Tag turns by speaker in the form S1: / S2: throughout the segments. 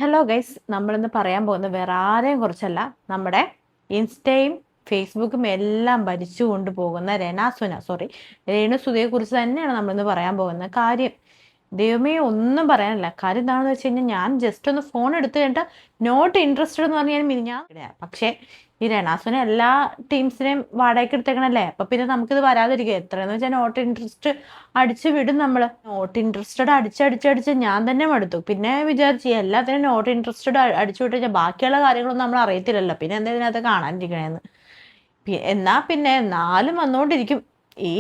S1: Hello guys, നമ്മളിന്ന് പറയാൻ പോകുന്നത് വേറെ ആരെയും കുറിച്ചല്ല, നമ്മുടെ ഇൻസ്റ്റയും ഫേസ്ബുക്കും എല്ലാം ഭരിച്ചു കൊണ്ടുപോകുന്ന രേണുസുതിയെ കുറിച്ച് തന്നെയാണ് നമ്മളിന്ന് പറയാൻ പോകുന്ന കാര്യം. ദൈവമേ, ഒന്നും പറയാനില്ല. കാര്യം എന്താണെന്ന് വെച്ച് കഴിഞ്ഞാൽ, ഞാൻ ജസ്റ്റ് ഒന്ന് ഫോൺ എടുത്തു കഴിഞ്ഞിട്ട് നോട്ട് ഇൻട്രസ്റ്റഡ് എന്ന് പറഞ്ഞാൽ പക്ഷേ ഈ രണാസുന എല്ലാ ടീംസിനെയും വാടകയ്ക്ക് എടുത്തേക്കണല്ലേ. അപ്പൊ പിന്നെ നമുക്കിത് വരാതിരിക്കുക. എത്രയെന്ന് വെച്ചാൽ നോട്ട് ഇൻട്രസ്റ്റ് അടിച്ചു വിടും നമ്മള്. നോട്ട് ഇൻട്രസ്റ്റഡ് അടിച്ചടിച്ചടിച്ച് ഞാൻ തന്നെ മടുത്തു. പിന്നെ വിചാരിച്ചു എല്ലാത്തിനും നോട്ട് ഇൻട്രസ്റ്റഡ് അടിച്ചു വിട്ട് കഴിഞ്ഞാൽ ബാക്കിയുള്ള കാര്യങ്ങളൊന്നും നമ്മൾ അറിയത്തില്ലല്ലോ, പിന്നെ എന്താ ഇതിനകത്ത് കാണാനിരിക്കണേന്ന്. എന്നാ പിന്നെ എന്നാലും വന്നുകൊണ്ടിരിക്കും ഈ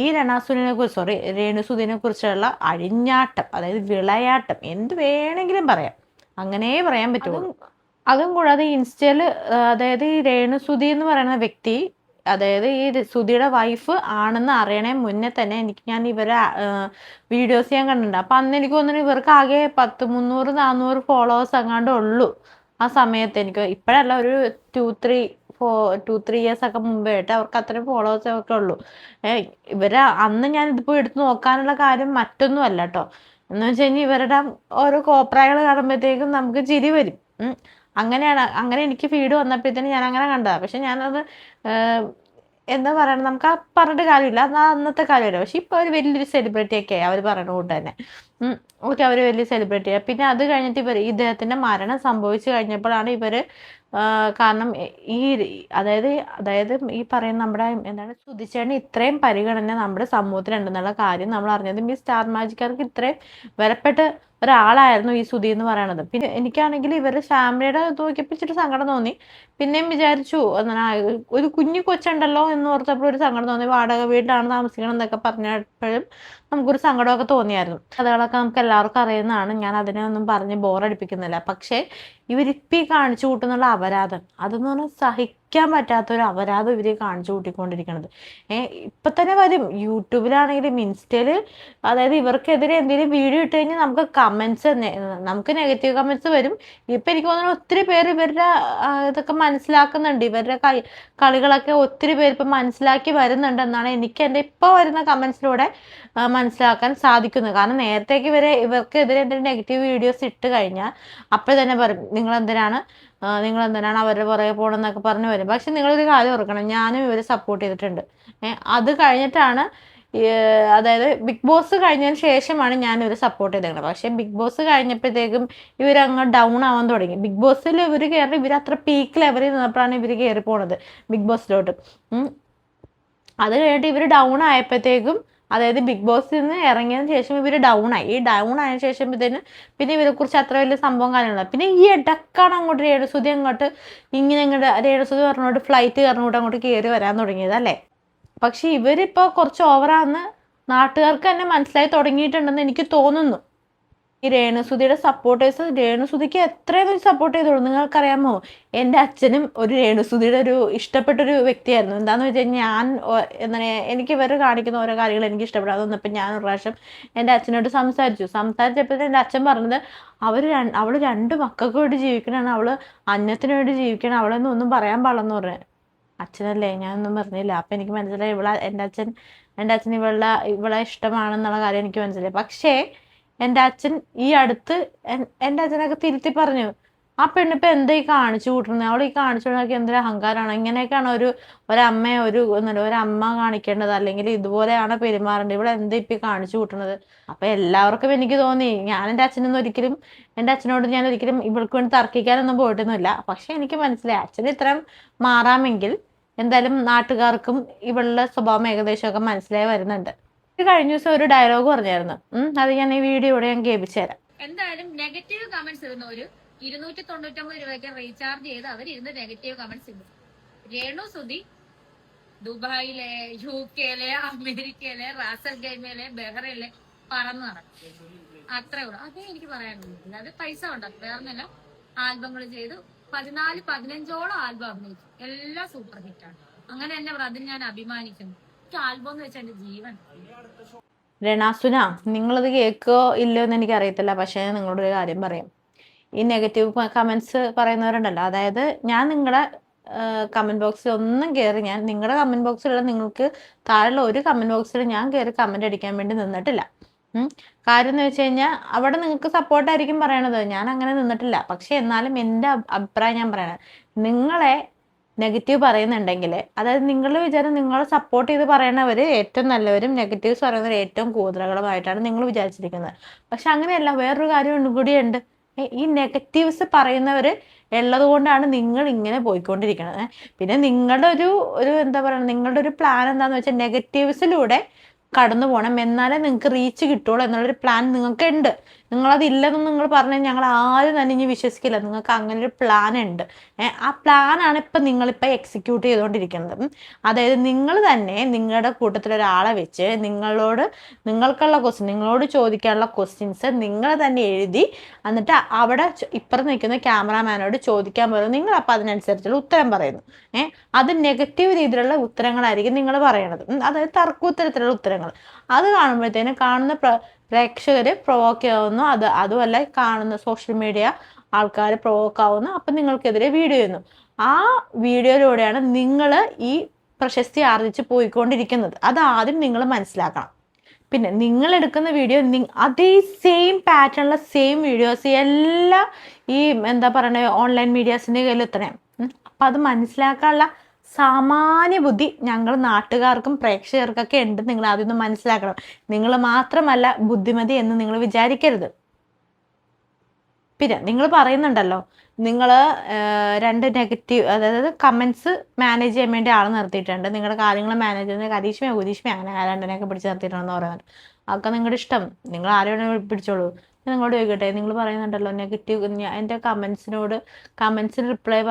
S1: രേണുസുതിനെ കുറിച്ചുള്ള അഴിഞ്ഞാട്ടം, അതായത് വിളയാട്ടം, എന്ത് വേണമെങ്കിലും പറയാം. അങ്ങനെ പറയാൻ പറ്റുള്ളൂ. അതും കൂടാതെ ഇൻസ്റ്റയിൽ, അതായത് ഈ രേണുസുതി എന്ന് പറയുന്ന വ്യക്തി, അതായത് ഈ സുധിയുടെ വൈഫ് ആണെന്ന് അറിയണേ മുന്നേ തന്നെ ഞാൻ ഇവരെ വീഡിയോസ് ഞാൻ കണ്ടിട്ടുണ്ട്. അപ്പം അന്ന് എനിക്ക് തോന്നുന്നു ഇവർക്ക് ആകെ 300-400 ഫോളോവേഴ്സ് അങ്ങാണ്ട് ഉള്ളൂ ആ സമയത്ത്. എനിക്ക് ഇപ്പോഴല്ല, ഒരു 2-3 ഇയേഴ്സ് ഒക്കെ മുമ്പായിട്ട് അവർക്ക് അത്രയും ഫോളോവേഴ്സ് ഒക്കെ ഉള്ളൂ. ഇവരെ അന്ന് ഞാൻ ഇതിപ്പോൾ എടുത്ത് നോക്കാനുള്ള കാര്യം മറ്റൊന്നും അല്ല കേട്ടോ. എന്ന് വെച്ച് കഴിഞ്ഞാൽ ഇവരുടെ ഓരോ കോപ്രായങ്ങൾ കാണുമ്പോഴത്തേക്കും നമുക്ക് ചിരി വരും. അങ്ങനെ എനിക്ക് ഫീഡ് വന്നപ്പോഴത്തേന് ഞാൻ അങ്ങനെ കണ്ടതാണ്. പക്ഷെ ഞാനത് എന്താ പറയണത്, നമുക്ക് ആ പറഞ്ഞിട്ട് കാര്യമില്ല, അത് അന്നത്തെ കാര്യമല്ല. പക്ഷെ ഇപ്പൊ അവർ വലിയൊരു സെലിബ്രിറ്റി ഒക്കെ അവർ പറയണ കൂട്ട് തന്നെ. ഓക്കെ, അവർ വലിയ സെലിബ്രിറ്റിയാണ്. പിന്നെ അത് കഴിഞ്ഞിട്ട് ഇദ്ദേഹത്തിന്റെ മരണം സംഭവിച്ചു കഴിഞ്ഞപ്പോഴാണ് ഇവര് കാരണം ഈ അതായത് അതായത് ഈ പറയുന്ന നമ്മുടെ എന്താണ് സുധിച്ചേട്ടന് ഇത്രയും പരിഗണന നമ്മുടെ സമൂഹത്തിലുണ്ടെന്നുള്ള കാര്യം നമ്മൾ അറിഞ്ഞത് ഈ സ്റ്റാർ മാജിക്കാർക്ക് ഇത്രയും വിലപ്പെട്ട് ഒരാളായിരുന്നു ഈ സുധി എന്ന് പറയണത്. പിന്നെ എനിക്കാണെങ്കിൽ ഇവരുടെ ഫാമിലിയുടെ നോക്കിയപ്പോൾ ഇച്ചിരി സങ്കടം തോന്നി. പിന്നെയും വിചാരിച്ചു ഒരു കുഞ്ഞു കൊച്ചുണ്ടല്ലോ എന്ന് ഓർത്തപ്പോൾ ഒരു സങ്കടം തോന്നി. വാടക വീട്ടിലാണ് താമസിക്കണം എന്നൊക്കെ പറഞ്ഞപ്പോഴും നമുക്കൊരു സങ്കടമൊക്കെ തോന്നിയായിരുന്നു. കഥകളൊക്കെ നമുക്ക് എല്ലാവർക്കും അറിയുന്നതാണ്, ഞാൻ അതിനെ ഒന്നും പറഞ്ഞ് ബോറടിപ്പിക്കുന്നില്ല. പക്ഷേ ഇവരിപ്പി കാണിച്ചു കൂട്ടുന്നുള്ള അപരാധം, അതെന്ന് പറഞ്ഞാൽ സഹിക്കാൻ പറ്റാത്തൊരു അപരാധം ഇവര് കാണിച്ചു കൂട്ടിക്കൊണ്ടിരിക്കണത്. ഇപ്പൊ തന്നെ വരും യൂട്യൂബിലാണെങ്കിലും ഇൻസ്റ്റയില്. അതായത് ഇവർക്കെതിരെ എന്തെങ്കിലും വീഡിയോ ഇട്ട് കഴിഞ്ഞാൽ നമുക്ക് നെഗറ്റീവ് കമന്റ്സ് വരും. ഇപ്പൊ എനിക്ക് തോന്നുന്നു ഒത്തിരി പേര് ഇവരുടെ ഇതൊക്കെ മനസ്സിലാക്കുന്നുണ്ട്. ഇവരുടെ കളികളൊക്കെ ഒത്തിരി പേര് ഇപ്പൊ മനസ്സിലാക്കി വരുന്നുണ്ട് എന്നാണ് എനിക്ക് എൻ്റെ ഇപ്പൊ വരുന്ന കമന്റ്സിലൂടെ മനസ്സിലാക്കാൻ സാധിക്കുന്നത്. കാരണം നേരത്തേക്ക് ഇവർക്കെതിരെ എന്തെങ്കിലും നെഗറ്റീവ് വീഡിയോസ് ഇട്ട് കഴിഞ്ഞാൽ അപ്പോൾ തന്നെ പറയും, നിങ്ങൾ എന്തിനാണ് അവരുടെ പുറകെ പോകണമെന്നൊക്കെ പറഞ്ഞു വരും. പക്ഷെ നിങ്ങളൊരു കാര്യം ഓർക്കണം, ഞാനും ഇവരെ സപ്പോർട്ട് ചെയ്തിട്ടുണ്ട്. അത് കഴിഞ്ഞിട്ടാണ് അതായത് ബിഗ് ബോസ് കഴിഞ്ഞതിന് ശേഷമാണ് ഞാൻ ഇവരെ സപ്പോർട്ട് ചെയ്തേക്കുന്നത്. പക്ഷെ ബിഗ് ബോസ് കഴിഞ്ഞപ്പോഴത്തേക്കും ഇവരങ്ങ് ഡൗൺ ആവാൻ തുടങ്ങി. ബിഗ് ബോസിൽ ഇവർ അത്ര പീക്ക് ലെവലിൽ നിന്നപ്പോഴാണ് ഇവർ കയറി പോണത് ബിഗ് ബോസിലോട്ട്. അത് കഴിഞ്ഞിട്ട് ഇവർ ഡൗൺ ആയപ്പോഴത്തേക്കും, അതായത് ബിഗ് ബോസിൽ നിന്ന് ഇറങ്ങിയതിന് ശേഷം ഇവർ ഡൗൺ ആയി. ഈ ഡൗൺ ആയ ശേഷം പിന്നെ ഇവരെ കുറിച്ച് അത്ര വലിയ സംഭവം കാര്യമില്ല. പിന്നെ ഈ ഇടക്കാണ് അങ്ങോട്ട് രേണുസുതി രേണുസുതി പറഞ്ഞോട്ട് ഫ്ലൈറ്റ് കയറുന്നോട്ട് അങ്ങോട്ട് കയറി വരാൻ തുടങ്ങിയത് അല്ലേ. പക്ഷെ ഇവരിപ്പോ കുറച്ച് ഓവറാന്ന് നാട്ടുകാർക്ക് തന്നെ മനസ്സിലായി തുടങ്ങിയിട്ടുണ്ടെന്ന് എനിക്ക് തോന്നുന്നു. ഈ രേണുസുതിയുടെ സപ്പോർട്ടേഴ്സ് രേണുസുതിക്ക് എത്രയും സപ്പോർട്ട് ചെയ്തോളൂ. നിങ്ങൾക്കറിയാമോ, എൻ്റെ അച്ഛനും ഒരു രേണുസുതിയുടെ ഒരു ഇഷ്ടപ്പെട്ടൊരു വ്യക്തിയായിരുന്നു. എന്താണെന്ന് വെച്ച് കഴിഞ്ഞാൽ എനിക്ക് ഇവർ കാണിക്കുന്ന ഓരോ കാര്യങ്ങൾ എനിക്ക് ഇഷ്ടപ്പെടാതെ വന്നപ്പോൾ ഞാൻ ഒരു പ്രാവശ്യം എൻ്റെ അച്ഛനോട് സംസാരിച്ചപ്പോൾ എൻ്റെ അച്ഛൻ പറഞ്ഞത്, അവൾ 2 മക്കൾക്ക് വേണ്ടി ജീവിക്കണതാണ്, അവള് അന്നത്തിന് വേണ്ടി ജീവിക്കണം, അവളൊന്നും ഒന്നും പറയാൻ പാടില്ലെന്ന് പറഞ്ഞു. അച്ഛനല്ലേ, ഞാനൊന്നും പറഞ്ഞില്ല. അപ്പം എനിക്ക് മനസ്സിലായി എൻ്റെ അച്ഛൻ ഇവളെ ഇഷ്ടമാണെന്നുള്ള കാര്യം എനിക്ക് മനസ്സിലായി. പക്ഷേ എൻ്റെ അച്ഛൻ ഈ അടുത്ത് എൻ്റെ അച്ഛനൊക്കെ തിരുത്തി പറഞ്ഞു, ആ പെണ്ണിപ്പോൾ എന്താ ഈ കാണിച്ചു കൂട്ടുന്നത്, അവൾ ഈ കാണിച്ചു കൂട്ടുന്നതൊക്കെ എന്തൊരു അഹങ്കാരമാണ്, ഇങ്ങനെയൊക്കെയാണ് ഒരമ്മ കാണിക്കേണ്ടത്, അല്ലെങ്കിൽ ഇതുപോലെയാണ് പെരുമാറേണ്ടത്, ഇവിടെ എന്താ ഇപ്പം കാണിച്ചു കൂട്ടുന്നത്. അപ്പം എല്ലാവർക്കും എനിക്ക് തോന്നി, എൻ്റെ അച്ഛനോട് ഞാൻ ഒരിക്കലും ഇവൾക്ക് വേണ്ടി തർക്കിക്കാനൊന്നും പോയിട്ടൊന്നുമില്ല. പക്ഷെ എനിക്ക് മനസ്സിലായി, അച്ഛൻ ഇത്രയും മാറാമെങ്കിൽ എന്തായാലും നാട്ടുകാർക്കും ഇവളുടെ സ്വഭാവം ഏകദേശമൊക്കെ മനസ്സിലായി വരുന്നുണ്ട്. കഴിഞ്ഞ ദിവസം ഒരു ഡയലോഗ് പറഞ്ഞായിരുന്നു, അത് ഞാൻ ഈ വീഡിയോയുടെ ഞാൻ കേൾപ്പിച്ചു തരാം.
S2: എന്തായാലും നെഗറ്റീവ് കമന്റ്സ് ഇടുന്നവര് 299 രൂപയ്ക്ക് റീചാർജ് ചെയ്ത് അവരിരുന്ന് നെഗറ്റീവ് കമന്റ്സ് ഇടും. രേണുസുതി ദുബായിലെ, UK-ലെ, അമേരിക്കയിലെ, റാസൽ ഗൈമയിലെ, ബഹ്റൈനിലെ പറന്ന് നടക്കും. അത്രേ ഉള്ളൂ. അതേ എനിക്ക് പറയാനുള്ളൂ. അല്ലാതെ പൈസ ഉണ്ടാക്കും, വേറൊന്നല്ല. ആൽബങ്ങൾ ചെയ്തു 14-15ഓളം ആൽബം അഭിനയിച്ചു, എല്ലാം സൂപ്പർ ഹിറ്റാണ്. അങ്ങനെ തന്നെ അതിന് ഞാൻ അഭിമാനിക്കുന്നു. ആൽബം എന്ന് വെച്ചാൽ എന്റെ ജീവൻ.
S1: രണാസുന, നിങ്ങളത് കേൾക്കോ ഇല്ലയോ എന്ന് എനിക്കറിയത്തില്ല. പക്ഷേ നിങ്ങളോടൊരു കാര്യം പറയാം. ഈ നെഗറ്റീവ് കമന്റ്സ് പറയുന്നവരുണ്ടല്ലോ, അതായത് ഞാൻ നിങ്ങളുടെ കമന്റ് ബോക്സിൽ ഒന്നും കയറി, ഞാൻ നിങ്ങളുടെ കമന്റ് ബോക്സിലുള്ള നിങ്ങൾക്ക് താഴെയുള്ള ഒരു കമന്റ് ബോക്സിൽ ഞാൻ കയറി കമന്റ് അടിക്കാൻ വേണ്ടി നിന്നിട്ടില്ല. കാര്യം എന്ന് വെച്ച് കഴിഞ്ഞാൽ അവിടെ നിങ്ങൾക്ക് സപ്പോർട്ടായിരിക്കും പറയണത്, ഞാൻ അങ്ങനെ നിന്നിട്ടില്ല. പക്ഷെ എന്നാലും എൻ്റെ അഭിപ്രായം ഞാൻ പറയണത്, നിങ്ങളെ നെഗറ്റീവ് പറയുന്നുണ്ടെങ്കിൽ, അതായത് നിങ്ങളുടെ വിചാരം നിങ്ങളെ സപ്പോർട്ട് ചെയ്ത് പറയണവർ ഏറ്റവും നല്ലവരും നെഗറ്റീവ്സ് പറയുന്നവർ ഏറ്റവും കൂതറകളുമായിട്ടാണ് നിങ്ങൾ വിചാരിച്ചിരിക്കുന്നത്. പക്ഷെ അങ്ങനെയല്ല, വേറൊരു കാര്യം കൂടിയുണ്ട്. ഈ നെഗറ്റീവ്സ് പറയുന്നവർ ഉള്ളത് കൊണ്ടാണ് നിങ്ങൾ ഇങ്ങനെ പോയിക്കൊണ്ടിരിക്കുന്നത്. പിന്നെ നിങ്ങളുടെ ഒരു എന്താ പറയുക, നിങ്ങളുടെ ഒരു പ്ലാൻ എന്താണെന്ന് വെച്ചാൽ നെഗറ്റീവ്സിലൂടെ കടന്നു പോകണം, എന്നാലേ നിങ്ങൾക്ക് റീച്ച് കിട്ടുള്ളൂ എന്നുള്ളൊരു പ്ലാൻ നിങ്ങൾക്ക് ഉണ്ട്. നിങ്ങളതില്ലെന്നും നിങ്ങൾ പറഞ്ഞാൽ ഞങ്ങൾ ആരും തന്നെ ഇനി വിശ്വസിക്കില്ല. നിങ്ങൾക്ക് അങ്ങനെ ഒരു പ്ലാൻ ഉണ്ട്. ആ പ്ലാനാണ് ഇപ്പം നിങ്ങളിപ്പോൾ എക്സിക്യൂട്ട് ചെയ്തുകൊണ്ടിരിക്കുന്നത്. അതായത് നിങ്ങൾ തന്നെ നിങ്ങളുടെ കൂട്ടത്തിലൊരാളെ വെച്ച് നിങ്ങൾക്കുള്ള ക്വസ്റ്റ്യൻ, നിങ്ങളോട് ചോദിക്കാനുള്ള ക്വസ്റ്റ്യൻസ് നിങ്ങൾ തന്നെ എഴുതി, എന്നിട്ട് അവിടെ ഇപ്പുറത്ത് നിൽക്കുന്ന ക്യാമറാമാനോട് ചോദിക്കാൻ പറയുന്നു. നിങ്ങൾ അപ്പം അതിനനുസരിച്ചുള്ള ഉത്തരം പറയുന്നു. അത് നെഗറ്റീവ് രീതിയിലുള്ള ഉത്തരങ്ങളായിരിക്കും നിങ്ങൾ പറയണത്. അതായത് തർക്കുത്തരത്തിലുള്ള ഉത്തരങ്ങൾ. അത് കാണുമ്പോഴത്തേനും കാണുന്ന പ്രേക്ഷകർ പ്രൊവോക്ക് ആവുന്നു. അതുമല്ല, കാണുന്ന സോഷ്യൽ മീഡിയ ആൾക്കാർ പ്രൊവോക്ക് ആവുന്നു. അപ്പം നിങ്ങൾക്കെതിരെ വീഡിയോ ചെയ്യുന്നു. ആ വീഡിയോയിലൂടെയാണ് നിങ്ങൾ ഈ പ്രശസ്തി ആർജിച്ച് പോയിക്കൊണ്ടിരിക്കുന്നത്. അതാദ്യം നിങ്ങൾ മനസ്സിലാക്കണം. പിന്നെ നിങ്ങൾ എടുക്കുന്ന വീഡിയോ അതേ സെയിം പാറ്റേണിലുള്ള സെയിം വീഡിയോസ് എല്ലാ ഈ എന്താ പറയണേ ഓൺലൈൻ മീഡിയാസിൻ്റെ കയ്യിൽ എത്തണേ. അപ്പം അത് മനസ്സിലാക്കാനുള്ള സാമാന്യ ബുദ്ധി ഞങ്ങൾ നാട്ടുകാർക്കും പ്രേക്ഷകർക്കൊക്കെ ഉണ്ട്. നിങ്ങൾ ആദ്യം ഒന്ന് മനസ്സിലാക്കണം. നിങ്ങൾ മാത്രമല്ല ബുദ്ധിമതി എന്ന് നിങ്ങൾ വിചാരിക്കരുത്. പിന്നെ നിങ്ങൾ പറയുന്നുണ്ടല്ലോ, നിങ്ങൾ 2 നെഗറ്റീവ്, അതായത് കമൻസ് മാനേജ് ചെയ്യാൻ വേണ്ടി ആൾ നിർത്തിയിട്ടുണ്ട്, നിങ്ങളുടെ കാര്യങ്ങൾ മാനേജ് ചെയ്യുന്ന കരീഷ്മയോ കുരീഷ്മയോ അങ്ങനെ 2നെയൊക്കെ പിടിച്ച് നിർത്തിയിട്ടുണ്ടെന്ന് പറയുന്നത്. അതൊക്കെ നിങ്ങളുടെ ഇഷ്ടം, നിങ്ങൾ ആരെയും പിടിച്ചോളൂ. നിങ്ങളോട് ചോദിക്കട്ടെ, നിങ്ങൾ പറയുന്നുണ്ടല്ലോ നെഗറ്റീവ്, എൻ്റെ കമൻസിന് റിപ്ലൈ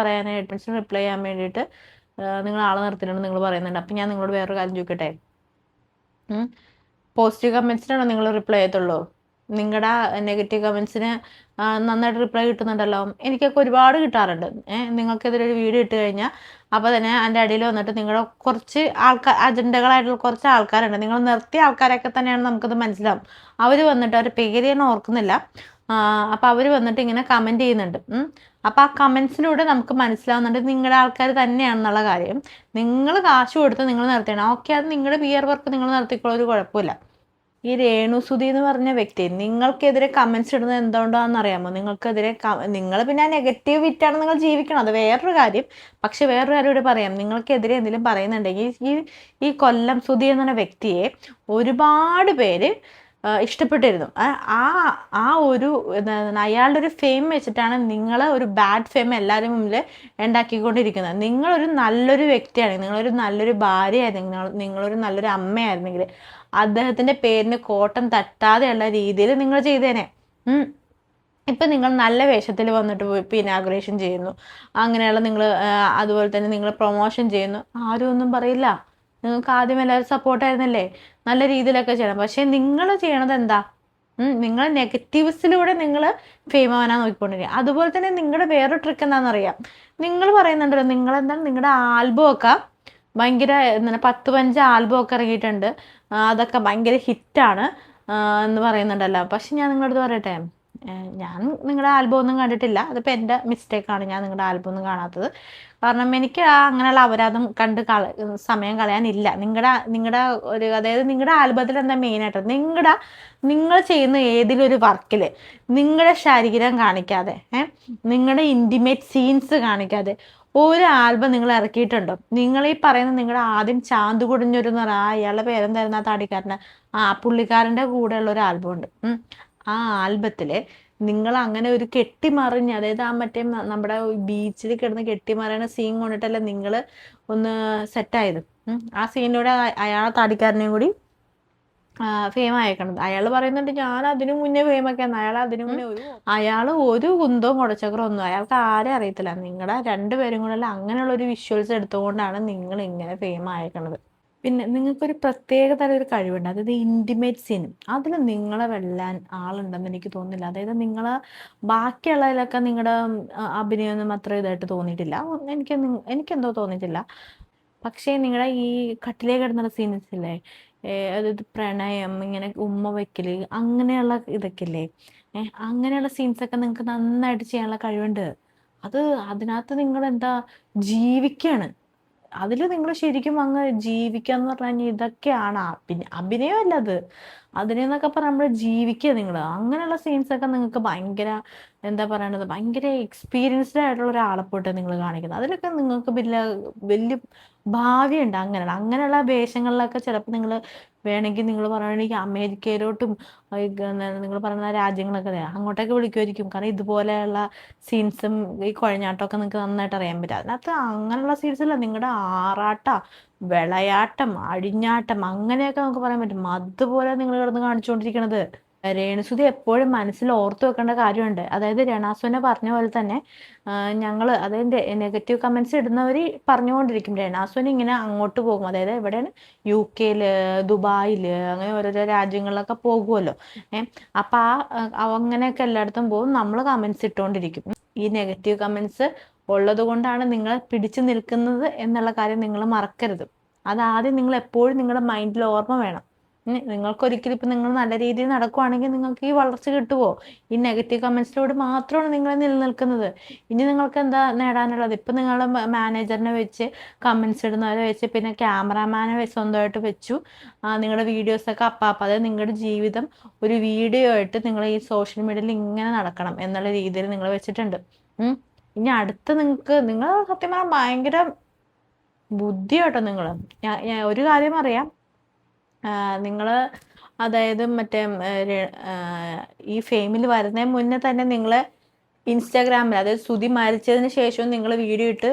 S1: ചെയ്യാൻ വേണ്ടിയിട്ട് നിങ്ങൾ ആളെ നിർത്തിയിട്ടുണ്ട് നിങ്ങൾ പറയുന്നുണ്ട്. അപ്പം ഞാൻ നിങ്ങളോട് വേറൊരു കാര്യം ചോദിക്കട്ടെ, പോസിറ്റീവ് കമൻസിനാണോ നിങ്ങൾ റിപ്ലൈ ചെയ്യത്തുള്ളൂ? നിങ്ങളുടെ നെഗറ്റീവ് കമൻസിന് നന്നായിട്ട് റിപ്ലൈ കിട്ടുന്നുണ്ടല്ലോ. എനിക്കൊക്കെ ഒരുപാട് കിട്ടാറുണ്ട്. നിങ്ങൾക്കെതിരെ ഒരു വീഡിയോ ഇട്ട് കഴിഞ്ഞാൽ അപ്പോൾ തന്നെ അതിൻ്റെ അടിയിൽ വന്നിട്ട് നിങ്ങളുടെ കുറച്ച് അജണ്ടകളായിട്ടുള്ള കുറച്ച് ആൾക്കാരുണ്ട്. നിങ്ങൾ നിർത്തിയ ആൾക്കാരൊക്കെ തന്നെയാണ്, നമുക്കത് മനസ്സിലാവും. അവർ വന്നിട്ട്, അവർ പേര് ഞാൻ ഓർക്കുന്നില്ല, അപ്പോൾ അവർ വന്നിട്ട് ഇങ്ങനെ കമൻറ്റ് ചെയ്യുന്നുണ്ട്. അപ്പോൾ ആ കമൻസിലൂടെ നമുക്ക് മനസ്സിലാവുന്നുണ്ട് നിങ്ങളുടെ ആൾക്കാർ തന്നെയാണെന്നുള്ള കാര്യം. നിങ്ങൾ കാശ് കൊടുത്ത് നിങ്ങൾ നിർത്തിയാണ്, ഓക്കെ, അത് നിങ്ങളുടെ പിയർ വർക്ക് നിങ്ങൾ നിർത്തിക്കോളൂ, ഒരു കുഴപ്പമില്ല. ഈ രേണുസുതി എന്ന് പറഞ്ഞ വ്യക്തി നിങ്ങൾക്കെതിരെ കമൻസ് ഇടുന്നത് എന്തുകൊണ്ടാണെന്ന് അറിയാമോ? നിങ്ങൾക്കെതിരെ നിങ്ങൾ പിന്നെ നെഗറ്റീവ് വിറ്റാണ് നിങ്ങൾ ജീവിക്കണം, അത് വേറൊരു കാര്യം. പക്ഷെ വേറൊരു കാര്യം ഇവിടെ പറയാം, നിങ്ങൾക്കെതിരെ എന്തെങ്കിലും പറയുന്നുണ്ടെങ്കിൽ ഈ കൊല്ലം സുധി എന്ന വ്യക്തിയെ ഒരുപാട് പേര് ഇഷ്ടപ്പെട്ടിരുന്നു. അയാളുടെ ഒരു ഫെയിം വെച്ചിട്ടാണ് നിങ്ങൾ ഒരു ബാഡ് ഫെയിം എല്ലാവരും മുന്നിൽ ഉണ്ടാക്കിക്കൊണ്ടിരിക്കുന്നത്. നിങ്ങളൊരു നല്ലൊരു വ്യക്തിയാണ്, നിങ്ങളൊരു നല്ലൊരു ഭാര്യയായിരുന്നെങ്കിൽ, നിങ്ങളൊരു നല്ലൊരു അമ്മയായിരുന്നെങ്കിൽ അദ്ദേഹത്തിൻ്റെ പേരിന് കോട്ടം തട്ടാതെയുള്ള രീതിയിൽ നിങ്ങൾ ചെയ്തേനെ. ഇപ്പം നിങ്ങൾ നല്ല വേഷത്തിൽ വന്നിട്ട് ഇപ്പോൾ ഇനാഗുറേഷൻ ചെയ്യുന്നു, അങ്ങനെയുള്ള നിങ്ങൾ അതുപോലെ തന്നെ നിങ്ങൾ പ്രൊമോഷൻ ചെയ്യുന്നു, ആരും ഒന്നും പറയില്ല. നിങ്ങൾക്ക് ആദ്യം എല്ലാവരും സപ്പോർട്ടായിരുന്നല്ലേ, നല്ല രീതിയിലൊക്കെ ചെയ്യണം. പക്ഷേ നിങ്ങൾ ചെയ്യണത് എന്താ? നിങ്ങൾ നെഗറ്റീവ്സിലൂടെ നിങ്ങൾ ഫെയിം ആവാനാ നോക്കിക്കൊണ്ടിരിക്കുക. അതുപോലെ തന്നെ നിങ്ങളുടെ വേറൊരു ട്രിക്ക് എന്താണെന്നറിയാം. നിങ്ങൾ പറയുന്നുണ്ടല്ലോ, നിങ്ങളെന്താണ് നിങ്ങളുടെ ആൽബമൊക്കെ ഭയങ്കര എന്താണ് 10-15 ആൽബമൊക്കെ ഇറങ്ങിയിട്ടുണ്ട്, അതൊക്കെ ഭയങ്കര ഹിറ്റാണ് എന്ന് പറയുന്നുണ്ടല്ലോ. പക്ഷെ ഞാൻ നിങ്ങളടുത്ത് പറയട്ടെ, ഞാൻ നിങ്ങളുടെ ആൽബം ഒന്നും കണ്ടിട്ടില്ല. അതിപ്പോൾ എൻ്റെ മിസ്റ്റേക്കാണ്, ഞാൻ നിങ്ങളുടെ ആൽബം ഒന്നും കാണാത്തത്. കാരണം എനിക്ക് അങ്ങനെയുള്ള അപരാധം കണ്ട് സമയം കളയാനില്ല. നിങ്ങളുടെ ഒരു, അതായത് നിങ്ങളുടെ ആൽബത്തിൽ എന്താ മെയിനായിട്ട്, നിങ്ങൾ ചെയ്യുന്ന ഏതെങ്കിലും ഒരു വർക്കിൽ നിങ്ങളുടെ ശരീരം കാണിക്കാതെ, നിങ്ങളുടെ ഇൻറ്റിമേറ്റ് സീൻസ് കാണിക്കാതെ ഒരു ആൽബം നിങ്ങൾ ഇറക്കിയിട്ടുണ്ടോ? നിങ്ങൾ ഈ പറയുന്ന നിങ്ങളുടെ ആദ്യം ചാന്ത് കുടിഞ്ഞൊരു എന്ന് പറഞ്ഞാൽ അയാളുടെ പേരെന്തായിരുന്നു, ആ താടിക്കാരൻ്റെ, പുള്ളിക്കാരൻ്റെ കൂടെയുള്ള ഒരു ആൽബം ഉണ്ട്. ആ ആൽബത്തിൽ നിങ്ങൾ അങ്ങനെ ഒരു കെട്ടിമറിഞ്ഞ്, അതായത് ആ മറ്റേ നമ്മുടെ ബീച്ചിൽ കിടന്ന് കെട്ടിമറിയണ സീൻ കൊണ്ടിട്ടല്ലേ നിങ്ങൾ ഒന്ന് സെറ്റായത്. ആ സീനിലൂടെ അയാളെ താടിക്കാരനെയും കൂടി ഫെയിം അയക്കണത്. അയാൾ പറയുന്നുണ്ട് ഞാൻ അതിനു മുന്നേ ഫെയിം ആക്കിയാന്ന്. അയാൾ ഒരു കുന്തവും കുടച്ചക്രം ഒന്നും അയാൾക്ക് ആരെ അറിയത്തില്ല. നിങ്ങളുടെ 2 പേരും കൂടെ അങ്ങനെയുള്ള ഒരു വിഷ്വൽസ് എടുത്തുകൊണ്ടാണ് നിങ്ങൾ ഇങ്ങനെ ഫെയിം അയക്കണത്. പിന്നെ നിങ്ങൾക്കൊരു പ്രത്യേക തരം ഒരു കഴിവുണ്ട്, അതായത് ഇൻറ്റിമേറ്റ് സീനും. അതിൽ നിങ്ങളെ വെല്ലാൻ ആളുണ്ടെന്ന് എനിക്ക് തോന്നുന്നില്ല. അതായത് നിങ്ങൾ ബാക്കിയുള്ളതിലൊക്കെ നിങ്ങളുടെ അഭിനയമൊന്നും അത്ര ഇതായിട്ട് തോന്നിയിട്ടില്ല, എനിക്കെന്തോ തോന്നിയിട്ടില്ല. പക്ഷേ നിങ്ങളുടെ ഈ കട്ടിലേ കിടന്നുള്ള സീൻസ് ഇല്ലേ, അതായത് പ്രണയം, ഇങ്ങനെ ഉമ്മ വയ്ക്കല്, അങ്ങനെയുള്ള ഇതൊക്കെ ഇല്ലേ, അങ്ങനെയുള്ള സീൻസൊക്കെ നിങ്ങൾക്ക് നന്നായിട്ട് ചെയ്യാനുള്ള കഴിവുണ്ട്. അതിനകത്ത് നിങ്ങൾ എന്താ ജീവിക്കുകയാണ്. അതിൽ നിങ്ങൾ ശരിക്കും അങ്ങ് ജീവിക്കുക എന്ന് പറഞ്ഞു കഴിഞ്ഞാൽ ഇതൊക്കെയാണ്. പിന്നെ അഭിനയമല്ല അത്, അതിനെന്നൊക്കെ പറഞ്ഞാൽ നമ്മൾ ജീവിക്കുക നിങ്ങൾ. അങ്ങനെയുള്ള സീൻസൊക്കെ നിങ്ങൾക്ക് ഭയങ്കര എന്താ പറയണത്, ഭയങ്കര എക്സ്പീരിയൻസ്ഡ് ആയിട്ടുള്ള ഒരാളെ പോയിട്ട് നിങ്ങൾ കാണിക്കുന്നത്. അതിലൊക്കെ നിങ്ങൾക്ക് വലിയ വലിയ ഭാവിയുണ്ട്. അങ്ങനെയുള്ള വേഷങ്ങളിലൊക്കെ ചിലപ്പോൾ നിങ്ങൾ വേണമെങ്കിൽ നിങ്ങൾ പറയുകയാണെങ്കിൽ അമേരിക്കയിലോട്ടും നിങ്ങൾ പറയുന്ന രാജ്യങ്ങളൊക്കെ അങ്ങോട്ടൊക്കെ വിളിക്കുമായിരിക്കും. കാരണം ഇതുപോലെയുള്ള സീൻസും ഈ കുഴഞ്ഞാട്ടമൊക്കെ നിങ്ങൾക്ക് നന്നായിട്ട് അറിയാൻ പറ്റും. അതിനകത്ത് അങ്ങനെയുള്ള സീൻസല്ല, നിങ്ങളുടെ ആറാട്ട, വിളയാട്ടം, അഴിഞ്ഞാട്ടം, അങ്ങനെയൊക്കെ നമുക്ക് പറയാൻ പറ്റും. അതുപോലെ നിങ്ങൾ കിടന്ന് കാണിച്ചുകൊണ്ടിരിക്കണത്. രേണുസുതി എപ്പോഴും മനസ്സിൽ ഓർത്ത് വെക്കേണ്ട കാര്യമുണ്ട്. അതായത് രണാസുനെ പറഞ്ഞ പോലെ തന്നെ ഞങ്ങൾ അതായത് നെഗറ്റീവ് കമൻസ് ഇടുന്നവർ പറഞ്ഞുകൊണ്ടിരിക്കും രണാസുന് ഇങ്ങനെ അങ്ങോട്ട് പോകും. അതായത് എവിടെയാണ്, UK ദുബായിൽ, അങ്ങനെ ഓരോരോ രാജ്യങ്ങളിലൊക്കെ പോകുമല്ലോ. അപ്പം അങ്ങനെയൊക്കെ എല്ലായിടത്തും പോകും. നമ്മൾ കമൻസ് ഇട്ടുകൊണ്ടിരിക്കും. ഈ നെഗറ്റീവ് കമൻസ് ഉള്ളത് കൊണ്ടാണ് നിങ്ങൾ പിടിച്ചു നിൽക്കുന്നത് എന്നുള്ള കാര്യം നിങ്ങൾ മറക്കരുത്. അതാദ്യം നിങ്ങൾ എപ്പോഴും നിങ്ങളുടെ മൈൻഡിൽ ഓർമ്മ വേണം. നിങ്ങൾക്കൊരിക്കലും ഇപ്പം നിങ്ങൾ നല്ല രീതിയിൽ നടക്കുവാണെങ്കിൽ നിങ്ങൾക്ക് ഈ വളർച്ച കിട്ടുമോ? ഈ നെഗറ്റീവ് കമൻസിലൂടെ മാത്രമാണ് നിങ്ങൾ നിലനിൽക്കുന്നത്. ഇനി നിങ്ങൾക്ക് എന്താ നേടാനുള്ളത്? ഇപ്പം നിങ്ങളുടെ മാനേജറിനെ വെച്ച്, കമൻസ് ഇടുന്നവരെ വെച്ച്, പിന്നെ ക്യാമറാമാനെ സ്വന്തമായിട്ട് വെച്ചു, നിങ്ങളുടെ വീഡിയോസൊക്കെ അതായത് നിങ്ങളുടെ ജീവിതം ഒരു വീഡിയോ ആയിട്ട് നിങ്ങൾ ഈ സോഷ്യൽ മീഡിയയിൽ ഇങ്ങനെ നടക്കണം എന്നുള്ള രീതിയിൽ നിങ്ങൾ വെച്ചിട്ടുണ്ട്. ഇനി അടുത്ത നിങ്ങൾ സത്യം പറഞ്ഞാൽ ഭയങ്കര ബുദ്ധി കേട്ടോ നിങ്ങൾ. ഞാൻ ഒരു കാര്യം അറിയാം, നിങ്ങൾ അതായത് മറ്റേ ഈ ഫെയിമിൽ വരുന്നതിന് മുന്നേ തന്നെ നിങ്ങൾ ഇൻസ്റ്റാഗ്രാമിൽ, അതായത് ശ്രുതി മരിച്ചതിന് ശേഷവും നിങ്ങൾ വീഡിയോ ഇട്ട്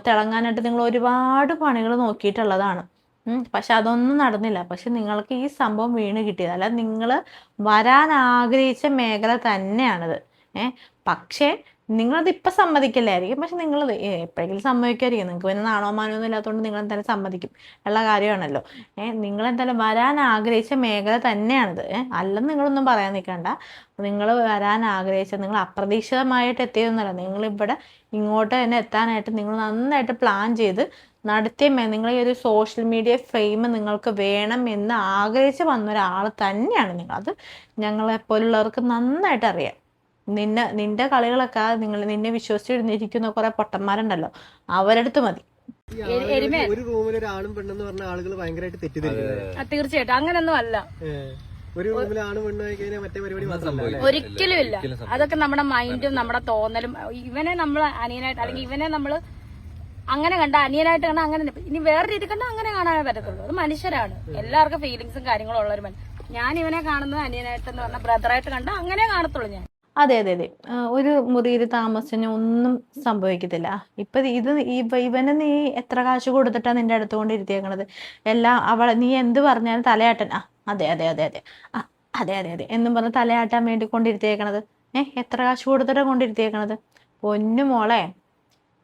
S1: തിളങ്ങാനായിട്ട് നിങ്ങൾ ഒരുപാട് പണികൾ നോക്കിയിട്ടുള്ളതാണ്. പക്ഷെ അതൊന്നും നടന്നില്ല. പക്ഷെ നിങ്ങൾക്ക് ഈ സംഭവം വീണ് കിട്ടിയത് അല്ല, നിങ്ങൾ വരാൻ ആഗ്രഹിച്ച മേഖല തന്നെയാണിത്. പക്ഷേ നിങ്ങളത് ഇപ്പം സമ്മതിക്കില്ലായിരിക്കും. പക്ഷെ നിങ്ങളത് എപ്പോഴെങ്കിലും സമ്മതിക്കുമായിരിക്കും. നിങ്ങൾക്ക് പിന്നെ നാണോമാനൊന്നും ഇല്ലാത്തതുകൊണ്ട് നിങ്ങൾ എന്തായാലും സമ്മതിക്കും ഉള്ള കാര്യമാണല്ലോ. നിങ്ങളെന്തായാലും വരാൻ ആഗ്രഹിച്ച മേഖല തന്നെയാണിത്. അല്ലെന്ന് നിങ്ങളൊന്നും പറയാൻ നിൽക്കണ്ട. നിങ്ങൾ വരാൻ ആഗ്രഹിച്ച, നിങ്ങൾ അപ്രതീക്ഷിതമായിട്ട് എത്തിയതൊന്നുമല്ല. നിങ്ങളിവിടെ ഇങ്ങോട്ട് തന്നെ എത്താനായിട്ട് നിങ്ങൾ നന്നായിട്ട് പ്ലാൻ ചെയ്ത് നടത്തിയ, നിങ്ങൾ ഈ ഒരു സോഷ്യൽ മീഡിയ ഫെയിം നിങ്ങൾക്ക് വേണം എന്ന് ആഗ്രഹിച്ച് വന്ന ഒരാൾ തന്നെയാണ് നിങ്ങൾ. അത് ഞങ്ങളെപ്പോലുള്ളവർക്ക് നന്നായിട്ട് അറിയാം. നിന്റെ കളികളൊക്കെ നിന്നെ വിശ്വസിച്ചിരുന്നിരിക്കുന്ന കുറെ പൊട്ടന്മാരുണ്ടല്ലോ, അവരടുത്ത് മതി.
S3: ഒരു റൂമിൽ ഒരാണും പെണ്ണെന്ന് പറഞ്ഞ ആളുകൾ ഭയങ്കരമായിട്ട് തെറ്റിദ്ധരിക്കുന്നത്.
S4: തീർച്ചയായിട്ടും അങ്ങനൊന്നും അല്ല.
S3: ഒരു റൂമിൽ ആണും പെണ്ണും ആയി കഴിഞ്ഞാൽ മറ്റേ പരിപാടി
S4: ഒരിക്കലും ഇല്ല. അതൊക്കെ നമ്മുടെ മൈൻഡും നമ്മുടെ തോന്നലും. ഇവനെ നമ്മൾ അനിയനായിട്ട്, അല്ലെങ്കിൽ ഇവനെ നമ്മൾ അങ്ങനെ കണ്ട അനിയനായിട്ട് കണ്ട അങ്ങനെ, ഇനി വേറെ രീതി കണ്ട അങ്ങനെ കാണാനേ പറ്റത്തുള്ളൂ. അത് മനുഷ്യരാണ്, എല്ലാവർക്കും ഫീലിങ്സും കാര്യങ്ങളും ഉള്ളൊരു മനുഷ്യൻ. ഞാൻ ഇവനെ കാണുന്നത് അനിയനായിട്ടെന്ന് പറഞ്ഞ ബ്രദറായിട്ട് കണ്ട അങ്ങനെ കാണത്തുള്ളൂ ഞാൻ.
S1: അതെ. ഒരു മുറിയിൽ താമസിന് ഒന്നും സംഭവിക്കത്തില്ല. ഇപ്പൊ ഇവന് നീ എത്ര കാശ് കൊടുത്തിട്ടാ നിന്റെ അടുത്ത് കൊണ്ടിരുത്തിയേക്കണത്? എല്ലാം നീ എന്ത് പറഞ്ഞാലും തലയാട്ടൻ അതെ എന്നും പറഞ്ഞ് തലയാട്ടാൻ വേണ്ടി കൊണ്ടിരുത്തിയേക്കണത്. എത്ര കാശ് കൊടുത്തിട്ടാ കൊണ്ടിരുത്തിയേക്കണത്? പൊന്നു മോളെ,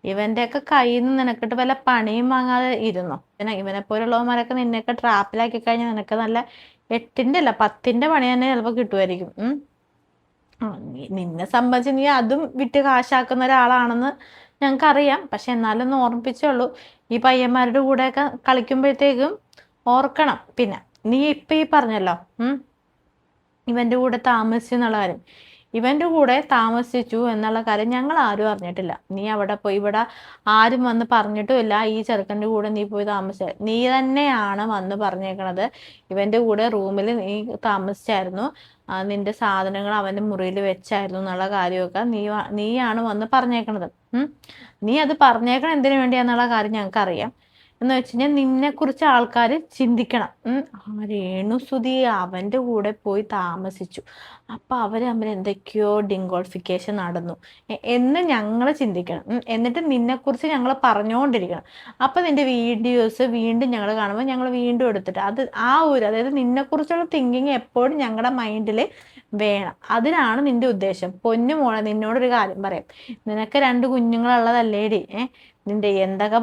S1: ഇവന്റെയൊക്കെ കയ്യിൽ നിന്ന് നിനക്കിട്ട് വല്ല പണിയും വാങ്ങാതെ ഇരുന്നോ? ഇവനെ പോലുള്ളവന്മാരൊക്കെ നിന്നെയൊക്കെ ട്രാപ്പിലാക്കി കഴിഞ്ഞാൽ നിനക്ക് നല്ല 8ന്റെ അല്ല 10ന്റെ പണി തന്നെ ചിലപ്പോൾ കിട്ടുമായിരിക്കും. നിന്നെ സംബന്ധിച്ച് നീ അതും വിറ്റ് കാശാക്കുന്ന ഒരാളാണെന്ന് ഞങ്ങൾക്കറിയാം. പക്ഷെ എന്നാലൊന്ന് ഓർമ്മിപ്പിച്ചുള്ളൂ, ഈ പയ്യന്മാരുടെ കൂടെയൊക്കെ കളിക്കുമ്പോഴത്തേക്കും ഓർക്കണം. പിന്നെ നീ ഇപ്പം ഈ പറഞ്ഞല്ലോ ഇവൻ്റെ കൂടെ താമസിച്ചു എന്നുള്ള കാര്യം. ഇവൻ്റെ കൂടെ താമസിച്ചു എന്നുള്ള കാര്യം ഞങ്ങൾ ആരും അറിഞ്ഞിട്ടില്ല. നീ അവിടെ പോയി, ഇവിടെ ആരും വന്ന് പറഞ്ഞിട്ടുമില്ല ഈ ചെറുക്കൻ്റെ കൂടെ നീ പോയി താമസിച്ച. നീ തന്നെയാണ് വന്ന് പറഞ്ഞേക്കണത് ഇവൻ്റെ കൂടെ റൂമിൽ നീ താമസിച്ചായിരുന്നു, നിന്റെ സാധനങ്ങൾ അവൻ്റെ മുറിയിൽ വെച്ചായിരുന്നു എന്നുള്ള കാര്യമൊക്കെ നീയാണ് വന്ന് പറഞ്ഞേക്കണത്. നീ അത് പറഞ്ഞേക്കണം എന്തിനു വേണ്ടിയാന്നുള്ള കാര്യം ഞങ്ങൾക്കറിയാം. എന്ന് വെച്ച് കഴിഞ്ഞാൽ നിന്നെക്കുറിച്ച് ആൾക്കാർ ചിന്തിക്കണം. രേണുസുതി അവൻ്റെ കൂടെ പോയി താമസിച്ചു, അപ്പം അവർ തമ്മിൽ എന്തൊക്കെയോ ഡിങ്കോൾഫിക്കേഷൻ നടന്നു എന്ന് ഞങ്ങൾ ചിന്തിക്കണം. എന്നിട്ട് നിന്നെക്കുറിച്ച് ഞങ്ങൾ പറഞ്ഞുകൊണ്ടിരിക്കണം. അപ്പം നിന്റെ വീഡിയോസ് വീണ്ടും ഞങ്ങൾ കാണുമ്പോൾ ഞങ്ങൾ വീണ്ടും എടുത്തിട്ട് അതായത് നിന്നെക്കുറിച്ചുള്ള തിങ്കിങ് എപ്പോഴും ഞങ്ങളുടെ മൈൻഡിൽ വേണം. അതിനാണ് നിന്റെ ഉദ്ദേശം. പൊന്നു മോളെ, നിന്നോടൊരു കാര്യം പറയാം. നിനക്ക് 2 കുഞ്ഞുങ്ങളുള്ളതല്ലേടി? നിന്റെ എന്തൊക്കെ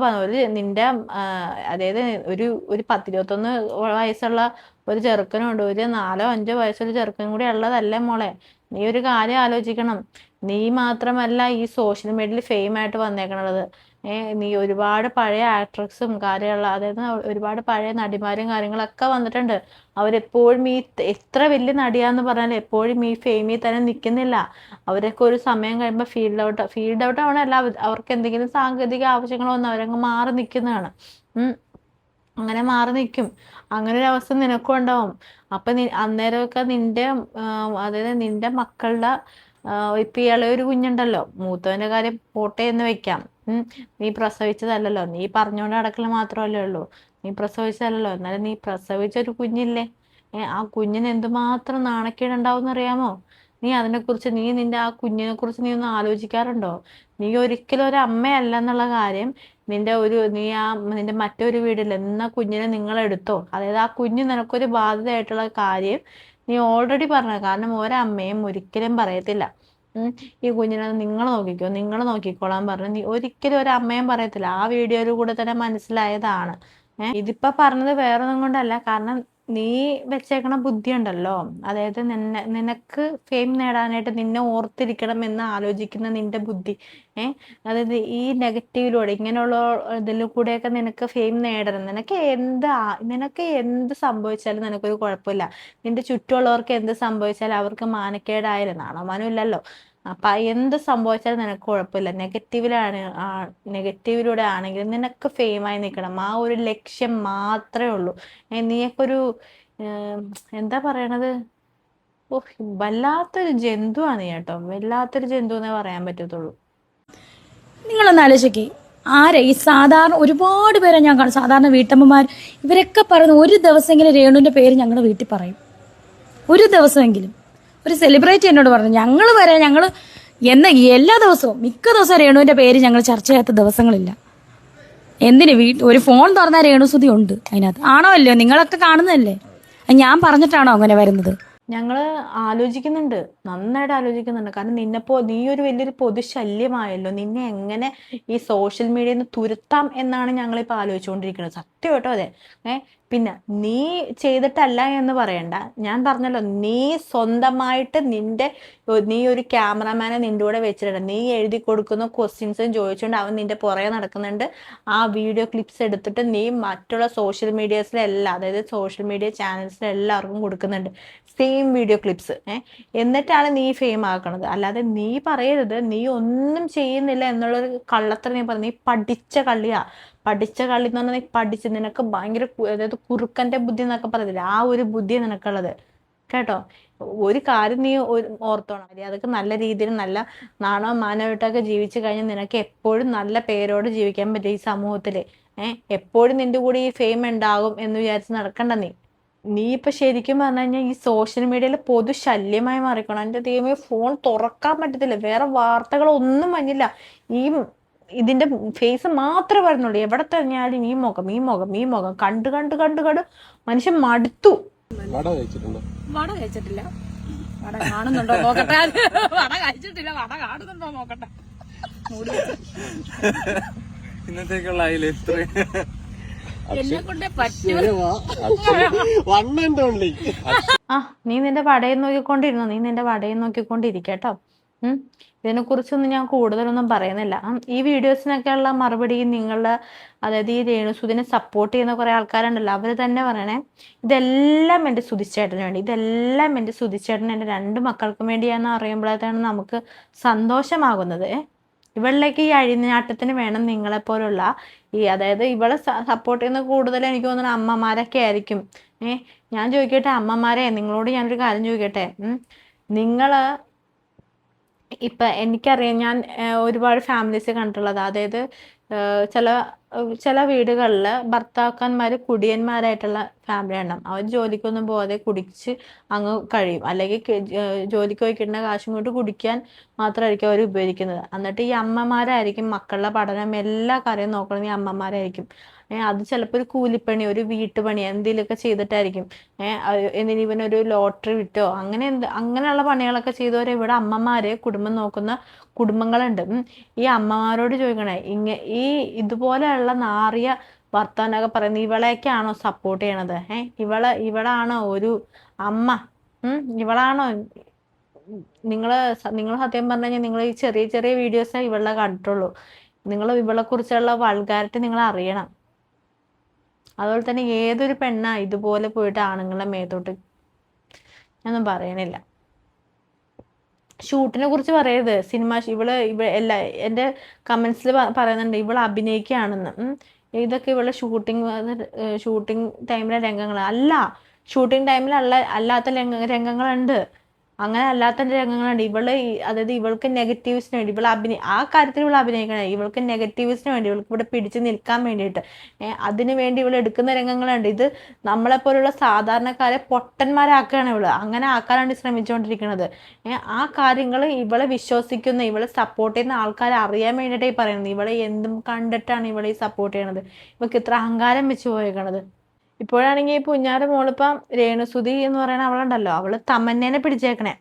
S1: നിന്റെ അതായത് ഒരു 10-21 വയസ്സുള്ള ഒരു ചെറുക്കനുണ്ട്, ഒരു 4-5 വയസ്സൊരു ചെറുക്കനും കൂടി ഉള്ളതല്ലേ മോളെ. നീ ഒരു കാര്യം ആലോചിക്കണം. നീ മാത്രമല്ല ഈ സോഷ്യൽ മീഡിയയിൽ ഫെയിം ആയിട്ട് വന്നേക്കണത്. നീ ഒരുപാട് പഴയ ആക്ട്രസും കാര്യമുള്ള, അതായത് ഒരുപാട് പഴയ നടിമാരും കാര്യങ്ങളൊക്കെ വന്നിട്ടുണ്ട്. അവരെപ്പോഴും ഈ എത്ര വലിയ നടിയാന്ന് പറഞ്ഞാൽ എപ്പോഴും ഈ ഫെയിമിൽ തന്നെ നിൽക്കുന്നില്ല. അവരൊക്കെ ഒരു സമയം കഴിയുമ്പോൾ ഫീൽഡ് ഔട്ട് ആവണല്ല, അവർക്ക് എന്തെങ്കിലും സാങ്കേതിക ആവശ്യങ്ങൾ വന്ന് അവരങ്ങ് മാറി നിൽക്കുന്നതാണ്. അങ്ങനെ മാറി നിൽക്കും. അങ്ങനെ ഒരു അവസ്ഥ നിനക്കും ഉണ്ടാവും. അപ്പൊ അന്നേരമൊക്കെ നിന്റെ അതായത് നിന്റെ മക്കളുടെ ഇപ്പൊ ഇയാളെ ഒരു കുഞ്ഞുണ്ടല്ലോ, മൂത്തവന്റെ കാര്യം പോട്ടെ എന്ന് വെക്കാം. നീ പ്രസവിച്ചതല്ലല്ലോ, നീ പറഞ്ഞുകൊണ്ട് നടക്കൽ മാത്രമല്ലേ ഉള്ളൂ, നീ പ്രസവിച്ചതല്ലല്ലോ. എന്നാലും നീ പ്രസവിച്ച ഒരു കുഞ്ഞില്ലേ, ആ കുഞ്ഞിന് എന്തുമാത്രം നാണക്കേടുണ്ടാവും അറിയാമോ? നീ അതിനെക്കുറിച്ച്, നിന്റെ ആ കുഞ്ഞിനെ കുറിച്ച് നീ ഒന്ന് ആലോചിക്കാറുണ്ടോ? നീ ഒരിക്കലും ഒരു അമ്മയല്ല എന്നുള്ള കാര്യം നിന്റെ മറ്റൊരു വീട്ടിൽ എന്നാ കുഞ്ഞിനെ നിങ്ങൾ എടുത്തോ, അതായത് ആ കുഞ്ഞ് നിനക്കൊരു ബാധ്യതയായിട്ടുള്ള കാര്യം നീ ഓൾറെഡി പറഞ്ഞു. കാരണം ഒരമ്മയും ഒരിക്കലും പറയത്തില്ല ഈ കുഞ്ഞിനെ നിങ്ങൾ നോക്കിക്കോളാൻ പറഞ്ഞു. നീ ഒരിക്കലും ഒരു അമ്മയും പറയത്തില്ല. ആ വീഡിയോയിൽ കൂടെ തന്നെ മനസ്സിലായതാണ്. ഇതിപ്പോ പറഞ്ഞത് വേറൊന്നും കൊണ്ടല്ല, കാരണം നീ വെച്ചേക്കണ ബുദ്ധി ഉണ്ടല്ലോ, അതായത് നിനക്ക് ഫെയിം നേടാനായിട്ട് നിന്നെ ഓർത്തിരിക്കണം എന്ന് ആലോചിക്കുന്ന നിന്റെ ബുദ്ധി, അതായത് ഈ നെഗറ്റീവിലൂടെ ഇങ്ങനെയുള്ള ഇതിൽ കൂടെയൊക്കെ നിനക്ക് ഫെയിം നേടണം. നിനക്ക് എന്ത് സംഭവിച്ചാലും നിനക്കൊരു കുഴപ്പമില്ല. നിന്റെ ചുറ്റുമുള്ളവർക്ക് എന്ത് സംഭവിച്ചാലും അവർക്ക് മാനക്കേടായിരുന്നാണോ? മനമില്ലല്ലോ. അപ്പൊ എന്ത് സംഭവിച്ചാലും നിനക്ക് കുഴപ്പമില്ല. നെഗറ്റീവിലൂടെ ആണെങ്കിലും നിനക്ക് ഫെയിമായി നിൽക്കണം. ആ ഒരു ലക്ഷ്യം മാത്രമേ ഉള്ളൂ. നീയൊക്കെ ഒരു എന്താ പറയണത്, വല്ലാത്തൊരു ജന്തുവാണ് നീ കേട്ടോ, വല്ലാത്തൊരു ജന്തു എന്നേ പറയാൻ പറ്റത്തുള്ളൂ.
S4: നിങ്ങളൊന്ന് ആലോചിക്കേ, ഈ സാധാരണ ഒരുപാട് പേരെ ഞാൻ കാണും, സാധാരണ വീട്ടമ്മമാർ, ഇവരൊക്കെ പറയുന്ന ഒരു ദിവസമെങ്കിലും രേണുവിന്റെ പേര് ഞങ്ങളുടെ വീട്ടിൽ പറയും. ഒരു ദിവസമെങ്കിലും. ഒരു സെലിബ്രിറ്റി എന്നോട് പറഞ്ഞു, ഞങ്ങൾ എല്ലാ ദിവസവും മിക്ക ദിവസവും രേണുവിന്റെ പേര് ഞങ്ങൾ ചർച്ച ചെയ്യാത്ത ദിവസങ്ങളില്ല. എന്തിന് ഒരു ഫോൺ തുറന്നാൽ രേണുസുതി ഉണ്ട് അതിനകത്ത്. ആണോ അല്ലയോ? നിങ്ങളൊക്കെ കാണുന്നതല്ലേ. ഞാൻ പറഞ്ഞിട്ടാണോ അങ്ങനെ വരുന്നത്?
S1: ഞങ്ങള് ആലോചിക്കുന്നുണ്ട്, നന്നായിട്ട് ആലോചിക്കുന്നുണ്ട്. കാരണം നീ ഒരു വലിയൊരു പൊതുശല്യമായല്ലോ. നിന്നെ എങ്ങനെ ഈ സോഷ്യൽ മീഡിയയിൽ നിന്ന് തുരുത്താം എന്നാണ് ഞങ്ങളിപ്പോൾ ആലോചിച്ചുകൊണ്ടിരിക്കുന്നത്. സത്യമായിട്ടോ അതെ. പിന്നെ നീ ചെയ്തിട്ടല്ല എന്ന് പറയണ്ട. ഞാൻ പറഞ്ഞല്ലോ, നീ സ്വന്തമായിട്ട് നീ ഒരു ക്യാമറമാനെ നിന്റെ കൂടെ വെച്ചിട്ടുണ്ട്. നീ എഴുതി കൊടുക്കുന്ന ക്വസ്റ്റ്യൻസും ചോദിച്ചുകൊണ്ട് അവൻ നിന്റെ പുറകെ നടക്കുന്നുണ്ട്. ആ വീഡിയോ ക്ലിപ്സ് എടുത്തിട്ട് നീ മറ്റുള്ള സോഷ്യൽ മീഡിയസിലെല്ലാം, അതായത് സോഷ്യൽ മീഡിയ ചാനൽസിലെല്ലാവർക്കും കൊടുക്കുന്നുണ്ട് സെയിം വീഡിയോ ക്ലിപ്സ്. എന്നിട്ടാണ് നീ ഫെയിം ആക്കണത്. അല്ലാതെ നീ പറയരുത് നീ ഒന്നും ചെയ്യുന്നില്ല എന്നുള്ളൊരു കള്ളത്തരം നീ പറഞ്ഞു. നീ പഠിച്ച കളി എന്ന് പറഞ്ഞാൽ നീ നിനക്ക് ഭയങ്കര, അതായത് കുറുക്കന്റെ ബുദ്ധി എന്നൊക്കെ പറയത്തില്ല, ആ ഒരു ബുദ്ധി നിനക്കുള്ളത് കേട്ടോ. ഒരു കാര്യം നീ ഓർത്തോണം, അതൊക്കെ നല്ല രീതിയിൽ നല്ല നാണോ മാനമായിട്ടൊക്കെ ജീവിച്ചു കഴിഞ്ഞാൽ നിനക്ക് എപ്പോഴും നല്ല പേരോട് ജീവിക്കാൻ പറ്റും ഈ സമൂഹത്തില്. എപ്പോഴും നിന്റെ കൂടെ ഈ ഫെയിം ഉണ്ടാകും എന്ന് വിചാരിച്ച് നടക്കണ്ട. നീ ഇപ്പൊ ശരിക്കും പറഞ്ഞു കഴിഞ്ഞാൽ ഈ സോഷ്യൽ മീഡിയയിൽ പൊതു ശല്യമായി മാറിക്കണം. എന്റെ ദൈവമേ, ഫോൺ തുറക്കാൻ പറ്റത്തില്ല, വേറെ വാർത്തകളൊന്നും വന്നില്ല. ഇതിന്റെ ഫേസ് മാത്രമേ വരുന്നുള്ളൂ. എവിടെ തന്നെയാലും ഈ മുഖം കണ്ട് കണ്ട് കണ്ട് കണ്ട് മനുഷ്യൻ മടുത്തു.
S3: വട കഴിച്ചിട്ടുണ്ടോ?
S4: വട കഴിച്ചിട്ടില്ല. വട കാണുന്നുണ്ടോ നോക്കട്ടെ. വട കഴിച്ചിട്ടില്ല, വട കാണുന്നുണ്ടോ നോക്കട്ടെ.
S3: ഇന്നത്തേക്കുള്ള
S4: എന്നെ കൊണ്ടേ പറ്റൂ.
S1: നീ നിന്റെ വടയും നോക്കിക്കൊണ്ടിരിക്കട്ടോ. ഇതിനെക്കുറിച്ചൊന്നും ഞാൻ കൂടുതലൊന്നും പറയുന്നില്ല. ഈ വീഡിയോസിനൊക്കെയുള്ള മറുപടി നിങ്ങളുടെ, അതായത് ഈ രേണുസുതിനെ സപ്പോർട്ട് ചെയ്യുന്ന കുറെ ആൾക്കാരുണ്ടല്ലോ, അവർ തന്നെ പറയണേ ഇതെല്ലാം എൻ്റെ സുധിച്ചേട്ടന് വേണ്ടി, ഇതെല്ലാം എൻ്റെ സുധിച്ചേട്ടൻ എൻ്റെ 2 മക്കൾക്കും വേണ്ടിയാന്ന് അറിയുമ്പോഴാണ് നമുക്ക് സന്തോഷമാകുന്നത്. ഇവളിലേക്ക് ഈ അഴിഞ്ഞാട്ടത്തിന് വേണം നിങ്ങളെപ്പോലുള്ള അതായത് ഇവളെ സപ്പോർട്ട് ചെയ്യുന്ന കൂടുതൽ എനിക്ക് തോന്നുന്നത് അമ്മമാരൊക്കെ ആയിരിക്കും. ഞാൻ ചോദിക്കട്ടെ അമ്മമാരെ, നിങ്ങളോട് ഞാനൊരു കാര്യം ചോദിക്കട്ടെ. നിങ്ങള് ഇപ്പൊ എനിക്കറിയാം, ഞാൻ ഒരുപാട് ഫാമിലീസ് കണ്ടിട്ടുള്ളത്, അതായത് ചില വീടുകളിൽ ഭർത്താക്കന്മാര് കുടിയന്മാരായിട്ടുള്ള ഫാമിലി ഉണ്ടാവും. അവർ ജോലിക്കൊന്നും പോകാതെ കുടിച്ച് അങ്ങ് കഴിയും, അല്ലെങ്കിൽ ജോലിക്ക് പോയി കിട്ടുന്ന കാശും കൊണ്ട് കുടിക്കാൻ മാത്രമായിരിക്കും അവർ ഉപയോഗിക്കുന്നത്. എന്നിട്ട് ഈ അമ്മമാരായിരിക്കും മക്കളുടെ പഠനം എല്ലാ കാര്യവും നോക്കുന്നത് ഈ അമ്മമാരായിരിക്കും. അത് ചിലപ്പോൾ ഒരു കൂലിപ്പണി, ഒരു വീട്ടുപണി എന്തെങ്കിലുമൊക്കെ ചെയ്തിട്ടായിരിക്കും. ഇവനൊരു ലോട്ടറി വിറ്റോ അങ്ങനെയുള്ള പണികളൊക്കെ ചെയ്തവരെ ഇവിടെ അമ്മമാരെ കുടുംബം നോക്കുന്ന കുടുംബങ്ങളുണ്ട്. ഈ അമ്മമാരോട് ചോദിക്കണേ, ഇതുപോലെയുള്ള നാറിയ വർത്തമാനമൊക്കെ പറയുന്നത് ഇവളേക്കാണോ സപ്പോർട്ട് ചെയ്യണത്? ഇവളാണോ ഒരു അമ്മ? ഇവളാണോ? നിങ്ങൾ സത്യം പറഞ്ഞു കഴിഞ്ഞാൽ നിങ്ങൾ ഈ ചെറിയ ചെറിയ വീഡിയോസേ ഇവളെ കണ്ടിട്ടുള്ളൂ. നിങ്ങൾ ഇവളെ കുറിച്ചുള്ള വൾഗാരിറ്റി നിങ്ങൾ അറിയണം. അതുപോലെ തന്നെ ഏതൊരു പെണ്ണാ ഇതുപോലെ പോയിട്ട് ആണുങ്ങളെ മേത്തോട്ട്, ഞാനൊന്നും പറയണില്ല. ഷൂട്ടിനെ കുറിച്ച് പറയരുത്. സിനിമ എല്ലാ എൻ്റെ കമന്റ്സിൽ പറയുന്നുണ്ട് ഇവൾ അഭിനയിക്കുകയാണെന്ന്. ഇതൊക്കെ ഇവളുടെ ഷൂട്ടിംഗ് ടൈമിലെ രംഗങ്ങൾ അല്ല. ഷൂട്ടിംഗ് ടൈമിൽ അല്ലാത്ത രംഗങ്ങളുണ്ട്. അങ്ങനെ അല്ലാത്ത രംഗങ്ങളുണ്ട്. അതായത് ഇവൾക്ക് നെഗറ്റീവ്സിന് വേണ്ടി ആ കാര്യത്തിൽ ഇവൾ അഭിനയിക്കണേ. ഇവൾക്ക് നെഗറ്റീവ്സിന് വേണ്ടി, ഇവൾക്ക് ഇവിടെ പിടിച്ചു നിൽക്കാൻ വേണ്ടിയിട്ട് അതിനു വേണ്ടി ഇവൾ എടുക്കുന്ന രംഗങ്ങളുണ്ട്. ഇത് നമ്മളെപ്പോലുള്ള സാധാരണക്കാരെ പൊട്ടന്മാരാക്കുകയാണ് ഇവള്. അങ്ങനെ ആക്കാനാണ് ശ്രമിച്ചുകൊണ്ടിരിക്കുന്നത്. ആ കാര്യങ്ങൾ ഇവളെ വിശ്വസിക്കുന്ന, ഇവളെ സപ്പോർട്ട് ചെയ്യുന്ന ആൾക്കാരെ അറിയാൻ വേണ്ടിയിട്ടേ ഈ പറയുന്നത്. ഇവളെ എന്തും കണ്ടിട്ടാണ് ഇവളെ ഈ സപ്പോർട്ട് ചെയ്യണത്. ഇവൾക്ക് ഇത്ര അഹങ്കാരം വെച്ച് പോയേക്കണത്. ഇപ്പോഴാണെങ്കിൽ ഈ പുഞ്ഞാറ് മോളിപ്പം രേണുസുതി എന്ന് പറയുന്ന അവളുണ്ടല്ലോ, അവള് തമന്നേനെ പിടിച്ചേക്കണേ.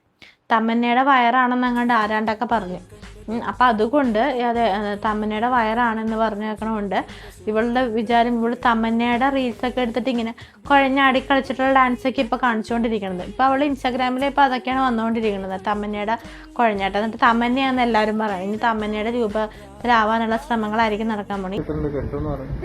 S1: തമന്നയുടെ വയറാണെന്ന് അങ്ങോട്ട് ആരാണ്ടൊക്കെ പറഞ്ഞു. അപ്പം അതുകൊണ്ട് അതെ, തമന്നയുടെ വയറാണെന്ന് പറഞ്ഞേക്കണോണ്ട് ഇവളുടെ വിചാരം ഇവള് തമന്നയുടെ റീൽസൊക്കെ എടുത്തിട്ട് ഇങ്ങനെ കുഴഞ്ഞാടി കളിച്ചിട്ടുള്ള ഡാൻസൊക്കെ ഇപ്പം കാണിച്ചുകൊണ്ടിരിക്കണത്. ഇപ്പം അവൾ ഇൻസ്റ്റാഗ്രാമിൽ ഇപ്പം അതൊക്കെയാണ് വന്നുകൊണ്ടിരിക്കുന്നത്, തമന്നയുടെ കുഴഞ്ഞാട്ടം. എന്നിട്ട് തമന്നയാന്ന് എല്ലാവരും പറയും. ഇനി തമന്നയുടെ രൂപത്തിലാവാനുള്ള ശ്രമങ്ങളായിരിക്കും നടക്കാൻ പോണി.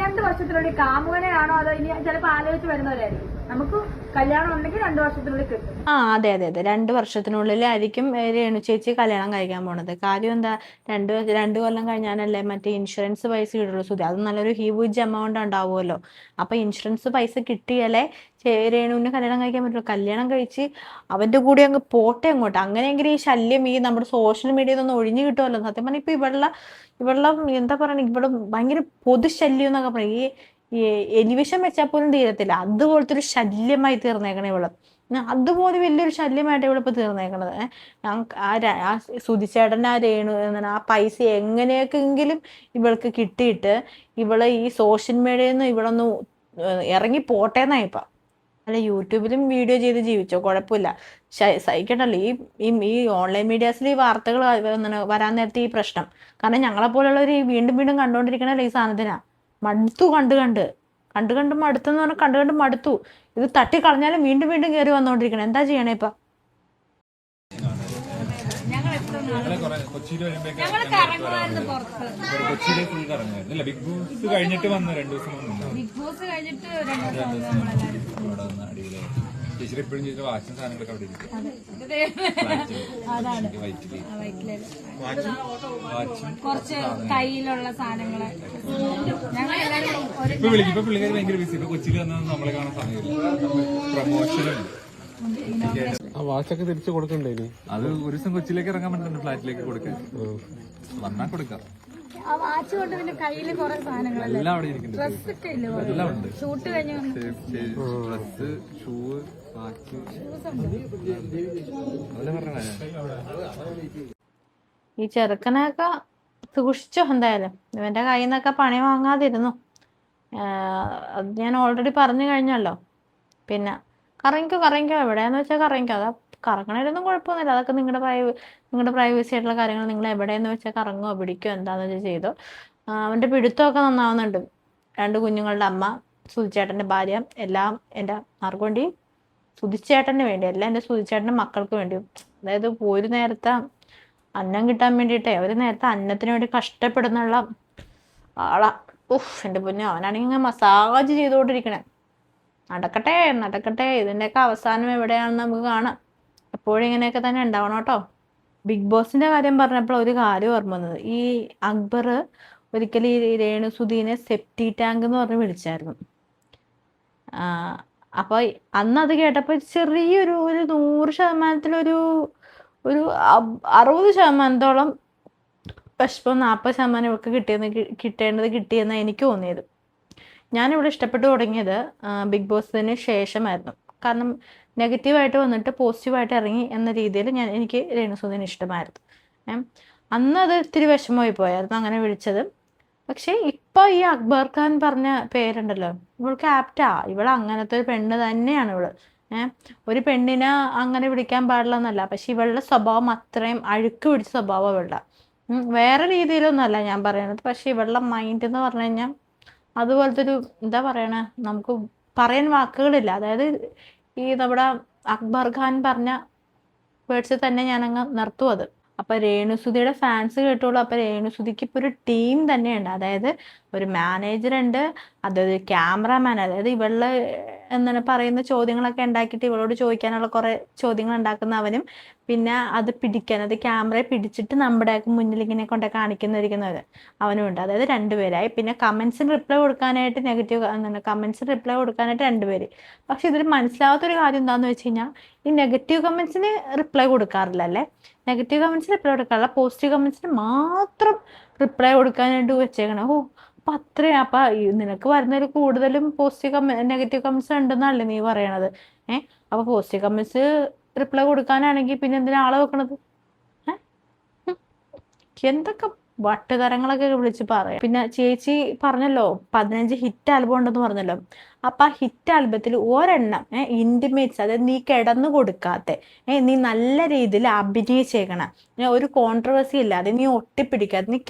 S4: 2 വർഷത്തിനുള്ളിൽ കാമുകനെയാണോ അതോ ഇനി ചിലപ്പോൾ ആലോചിച്ച് വരുന്നവരായിരിക്കും. നമുക്ക് കല്യാണം ഉണ്ടെങ്കിൽ 2 വർഷത്തിനുള്ളിൽ കിട്ടും.
S1: അതെ 2 വർഷത്തിനുള്ളിലായിരിക്കും രേണു ചേച്ചി കല്യാണം കഴിക്കാൻ പോണത്. കാര്യം എന്താ, 2 കൊല്ലം കഴിഞ്ഞാലല്ലേ മറ്റേ ഇൻഷുറൻസ് പൈസ കിട്ടുള്ളൂ. സുധി അത് നല്ലൊരു ഹ്യൂജ് എമൗണ്ട് ഉണ്ടാവുമല്ലോ. അപ്പൊ ഇൻഷുറൻസ് പൈസ കിട്ടിയാലേ രേണുവിന് കല്യാണം കഴിക്കാൻ പറ്റുള്ളൂ. കല്യാണം കഴിച്ച് അവന്റെ കൂടെ അങ്ങ് പോട്ടെ അങ്ങോട്ട്. അങ്ങനെയെങ്കിലും ഈ ശല്യം ഈ നമ്മുടെ സോഷ്യൽ മീഡിയയിൽ നിന്ന് ഒഴിഞ്ഞു കിട്ടുമല്ലോ. സത്യം പറഞ്ഞാൽ ഇപ്പൊ ഇവളുടെ എന്താ പറയണ, ഇവിടെ ഭയങ്കര പൊതുശല്യം എന്നൊക്കെ പറയും. ഈ എലിവിഷം വെച്ചാൽ പോലും തീരത്തില്ല. അതുപോലത്തെ ഒരു ശല്യമായി തീർന്നേക്കണേ ഇവള്. അതുപോലെ വലിയൊരു ശല്യമായിട്ട് ഇവളിപ്പോൾ തീർന്നേക്കണത്. ആ സുധിച്ചേട്ടൻ്റെ ആ രേണു എന്താണ് ആ പൈസ എങ്ങനെയൊക്കെങ്കിലും ഇവൾക്ക് കിട്ടിയിട്ട് ഇവള് ഈ സോഷ്യൽ മീഡിയയിൽ നിന്ന് ഇവളൊന്ന് ഇറങ്ങി പോട്ടേന്നായിപ്പം. അല്ല, യൂട്യൂബിലും വീഡിയോ ചെയ്ത് ജീവിച്ചോ, കുഴപ്പമില്ല, സഹിക്കണ്ടല്ലോ. ഈ ഓൺലൈൻ മീഡിയാസിൽ ഈ വാർത്തകൾ വരാൻ നേരത്തെ ഈ പ്രശ്നം. കാരണം ഞങ്ങളെപ്പോലുള്ളവർ വീണ്ടും വീണ്ടും കണ്ടുകൊണ്ടിരിക്കണല്ലോ ഈ സാധനത്തിനാ. മടുത്തു കണ്ട് മടുത്തെന്ന് പറഞ്ഞാൽ കണ്ട് മടുത്തു. ഇത് തട്ടി കളഞ്ഞാലും വീണ്ടും വീണ്ടും കയറി വന്നോണ്ടിരിക്കണം. എന്താ ചെയ്യണേ ഇപ്പൊ?
S5: കൊച്ചിയിലെ ഫുൾ കറങ്ങായിരുന്നു. അല്ല, ബിഗ് ബോസ് കഴിഞ്ഞിട്ട് വന്ന 2 ദിവസം അടിയിലെ ചേച്ചി എപ്പോഴും ചെയ്ത വാച്ചും സാധനങ്ങളൊക്കെ അവിടെ ഇരിക്കും.
S4: കുറച്ച് കയ്യിലുള്ള സാധനങ്ങള്
S5: ഇപ്പൊ വിളിക്കും. ഇപ്പൊ പിള്ളേർ ഭയങ്കര ബിസി. ഇപ്പൊ കൊച്ചിയിൽ വന്നാൽ നമ്മളെ കാണാൻ സമയമില്ല. പ്രമോഷനും
S3: ആ വാച്ചൊക്കെ തിരിച്ചു കൊടുക്കണ്ടേ ഇനി?
S5: അത് ഒരു ദിവസം കൊച്ചിയിലേക്ക് ഇറങ്ങാൻ പറ്റുന്നുണ്ട്, ഫ്ലാറ്റിലേക്ക് കൊടുക്കാൻ. വന്നാൽ കൊടുക്കാം.
S4: ആ വാച്ച് കൊണ്ട് പിന്നെ കയ്യില് കുറെ സാധനങ്ങളല്ലേ,
S5: എല്ലാം അവിടെ ഇരിക്കുന്നുണ്ട്.
S4: ഡ്രസ്സൊക്കെ ഇല്ലേ,
S5: എല്ലാം ഉണ്ട്.
S4: ഷൂട്ട് കഴിഞ്ഞു
S5: ഡ്രസ്, ഷൂ, വാച്ച്, അതെല്ലാം പറഞ്ഞ
S1: ഈ ചെറുക്കനൊക്കെ സൂക്ഷിച്ചോ എന്തായാലും. ഇവന്റെ കയ്യിൽ നിന്നൊക്കെ പണി വാങ്ങാതിരുന്നു. അത് ഞാൻ ഓൾറെഡി പറഞ്ഞു കഴിഞ്ഞല്ലോ. പിന്നെ കറങ്ങിക്കോ എവിടെയാന്ന് വെച്ചാൽ കറങ്ങിക്കോ. അതാ കറങ്ങണേലൊന്നും കുഴപ്പമൊന്നുമില്ല. അതൊക്കെ നിങ്ങളുടെ പ്രൈവസി ആയിട്ടുള്ള കാര്യങ്ങൾ. നിങ്ങൾ എവിടെയെന്ന് വെച്ചാൽ കറങ്ങോ പിടിക്കോ എന്താന്ന് വെച്ചാൽ ചെയ്തോ. അവന്റെ പിടുത്തമൊക്കെ നന്നാവുന്നുണ്ട്. 2 കുഞ്ഞുങ്ങളുടെ അമ്മ, സുധിച്ചേട്ടന്റെ ഭാര്യ, എല്ലാം എൻ്റെ ആർക്കുവേണ്ടിയും സുധിച്ചേട്ടന് വേണ്ടി, എല്ലാം എൻ്റെ സുധിച്ചേട്ടൻ്റെ മക്കൾക്ക് വേണ്ടിയും. അതായത് ഒരു നേരത്തെ അന്നം കിട്ടാൻ വേണ്ടിയിട്ടേ, ഒരു നേരത്തെ അന്നത്തിന് വേണ്ടി കഷ്ടപ്പെടുന്നുള്ള ആളാ. എൻ്റെ പൊന്നു, അവനാണെങ്കിൽ മസാജ് ചെയ്തുകൊണ്ടിരിക്കണേ. നടക്കട്ടെ. ഇതിൻ്റെയൊക്കെ അവസാനം എവിടെയാണെന്ന് നമുക്ക് കാണാം. എപ്പോഴും ഇങ്ങനെയൊക്കെ തന്നെ ഉണ്ടാവണം കേട്ടോ. ബിഗ് ബോസിന്റെ കാര്യം പറഞ്ഞപ്പോൾ ഒരു കാര്യം ഓർമ്മ വന്നത്, ഈ അക്ബർ ഒരിക്കലും ഈ രേണുസുധീനെ സെപ്റ്റി ടാങ്ക് എന്ന് പറഞ്ഞ് വിളിച്ചായിരുന്നു. അപ്പോൾ അന്ന് അത് കേട്ടപ്പോൾ ചെറിയൊരു 100%, ഒരു 60% വിഷമം, 40% ഇവർക്ക് കിട്ടേണ്ടത് കിട്ടിയെന്നാണ് എനിക്ക് തോന്നിയത്. ഞാനിവിടെ ഇഷ്ടപ്പെട്ടു തുടങ്ങിയത് ബിഗ് ബോസിന് ശേഷമായിരുന്നു. കാരണം നെഗറ്റീവായിട്ട് വന്നിട്ട് പോസിറ്റീവായിട്ട് ഇറങ്ങി എന്ന രീതിയിൽ എനിക്ക് രേണുസുധീനെ ഇഷ്ടമായിരുന്നു. അന്ന് അത് ഇത്തിരി വിഷമമായി പോയായിരുന്നു അങ്ങനെ വിളിച്ചത്. പക്ഷേ ഇപ്പോൾ ഈ അക്ബർ ഖാൻ പറഞ്ഞ പേരുണ്ടല്ലോ, ഇവൾക്ക് ആപ്റ്റാ. ഇവൾ അങ്ങനത്തെ ഒരു പെണ്ണ് തന്നെയാണ് ഇവള്. ഒരു പെണ്ണിനെ അങ്ങനെ വിളിക്കാൻ പാടില്ല എന്നല്ല, പക്ഷെ ഇവളുടെ സ്വഭാവം അത്രയും അഴുക്ക് പിടിച്ച സ്വഭാവം ഇവളുടെ. വേറെ രീതിയിലൊന്നും അല്ല ഞാൻ പറയണത്. പക്ഷെ ഇവളുടെ മൈൻഡ് എന്ന് പറഞ്ഞു കഴിഞ്ഞാൽ അതുപോലത്തെ ഒരു എന്താ പറയണ, നമുക്ക് പറയാൻ വാക്കുകളില്ല. അതായത് ഈ നമ്മുടെ അക്ബർ ഖാൻ പറഞ്ഞ വേർഡ്സിൽ തന്നെ ഞാനങ്ങ് നിർത്തും അത്. അപ്പൊ രേണുസുതിയുടെ ഫാൻസ് കേട്ടോളൂ. അപ്പൊ രേണുസുതിക്ക് ഇപ്പൊ ഒരു ടീം തന്നെയുണ്ട്. അതായത് ഒരു മാനേജർ ഉണ്ട്, അതൊരു ക്യാമറാമാൻ, അതായത് ഇവള് എന്താണ് പറയുന്ന ചോദ്യങ്ങളൊക്കെ ഉണ്ടാക്കിയിട്ട് ഇവളോട് ചോദിക്കാനുള്ള കുറെ ചോദ്യങ്ങൾ ഉണ്ടാക്കുന്ന അവനും, പിന്നെ അത് പിടിക്കാൻ, അത് ക്യാമറയെ പിടിച്ചിട്ട് നമ്മുടെയൊക്കെ മുന്നിൽ ഇങ്ങനെ കൊണ്ട് കാണിക്കുന്നവർ അവനും ഉണ്ട്. അതായത് രണ്ടുപേരായി. പിന്നെ കമന്റ്സിന് റിപ്ലൈ കൊടുക്കാനായിട്ട് കമന്റ്സിന് റിപ്ലൈ കൊടുക്കാനായിട്ട് രണ്ടുപേര്. പക്ഷെ ഇതിൽ മനസ്സിലാവാത്തൊരു കാര്യം എന്താണെന്ന് വെച്ച് കഴിഞ്ഞാൽ, ഈ നെഗറ്റീവ് കമന്റ്സിന് റിപ്ലൈ കൊടുക്കാറില്ല അല്ലേ. നെഗറ്റീവ് കമന്റ്സിന് റിപ്ലൈ കൊടുക്കാറില്ല, പോസിറ്റീവ് കമന്റ്സിന് മാത്രം റിപ്ലൈ കൊടുക്കാനായിട്ട് വെച്ചേക്കണം. അപ്പൊ അത്രയും അപ്പൊ നിനക്ക് വരുന്നതിൽ കൂടുതലും നെഗറ്റീവ് കമന്റ്സ് ഉണ്ടെന്നല്ലേ നീ പറയണത്? അപ്പൊ പോസിറ്റീവ് കമന്റ്സ് റിപ്ലൈ കൊടുക്കാനാണെങ്കിൽ പിന്നെ എന്തിനാ ആളെ വെക്കണത്? എന്തൊക്കെ വട്ടുതരങ്ങളൊക്കെ വിളിച്ച് പറയാം. പിന്നെ ചേച്ചി പറഞ്ഞല്ലോ 15 ഹിറ്റ് ആൽബം ഉണ്ടെന്ന് പറഞ്ഞല്ലോ. അപ്പൊ ആ ഹിറ്റ് ആൽബത്തിൽ ഒരെണ്ണം ഇന്റിമേറ്റ്സ്, അതായത് നീ കിടന്നു കൊടുക്കാത്ത, നീ നല്ല രീതിയിൽ അഭിനയിച്ചേക്കണം, ഒരു കോൺട്രവേഴ്സി ഇല്ലാതെ, നീ ഒട്ടിപ്പിടിക്കാതെ, നീ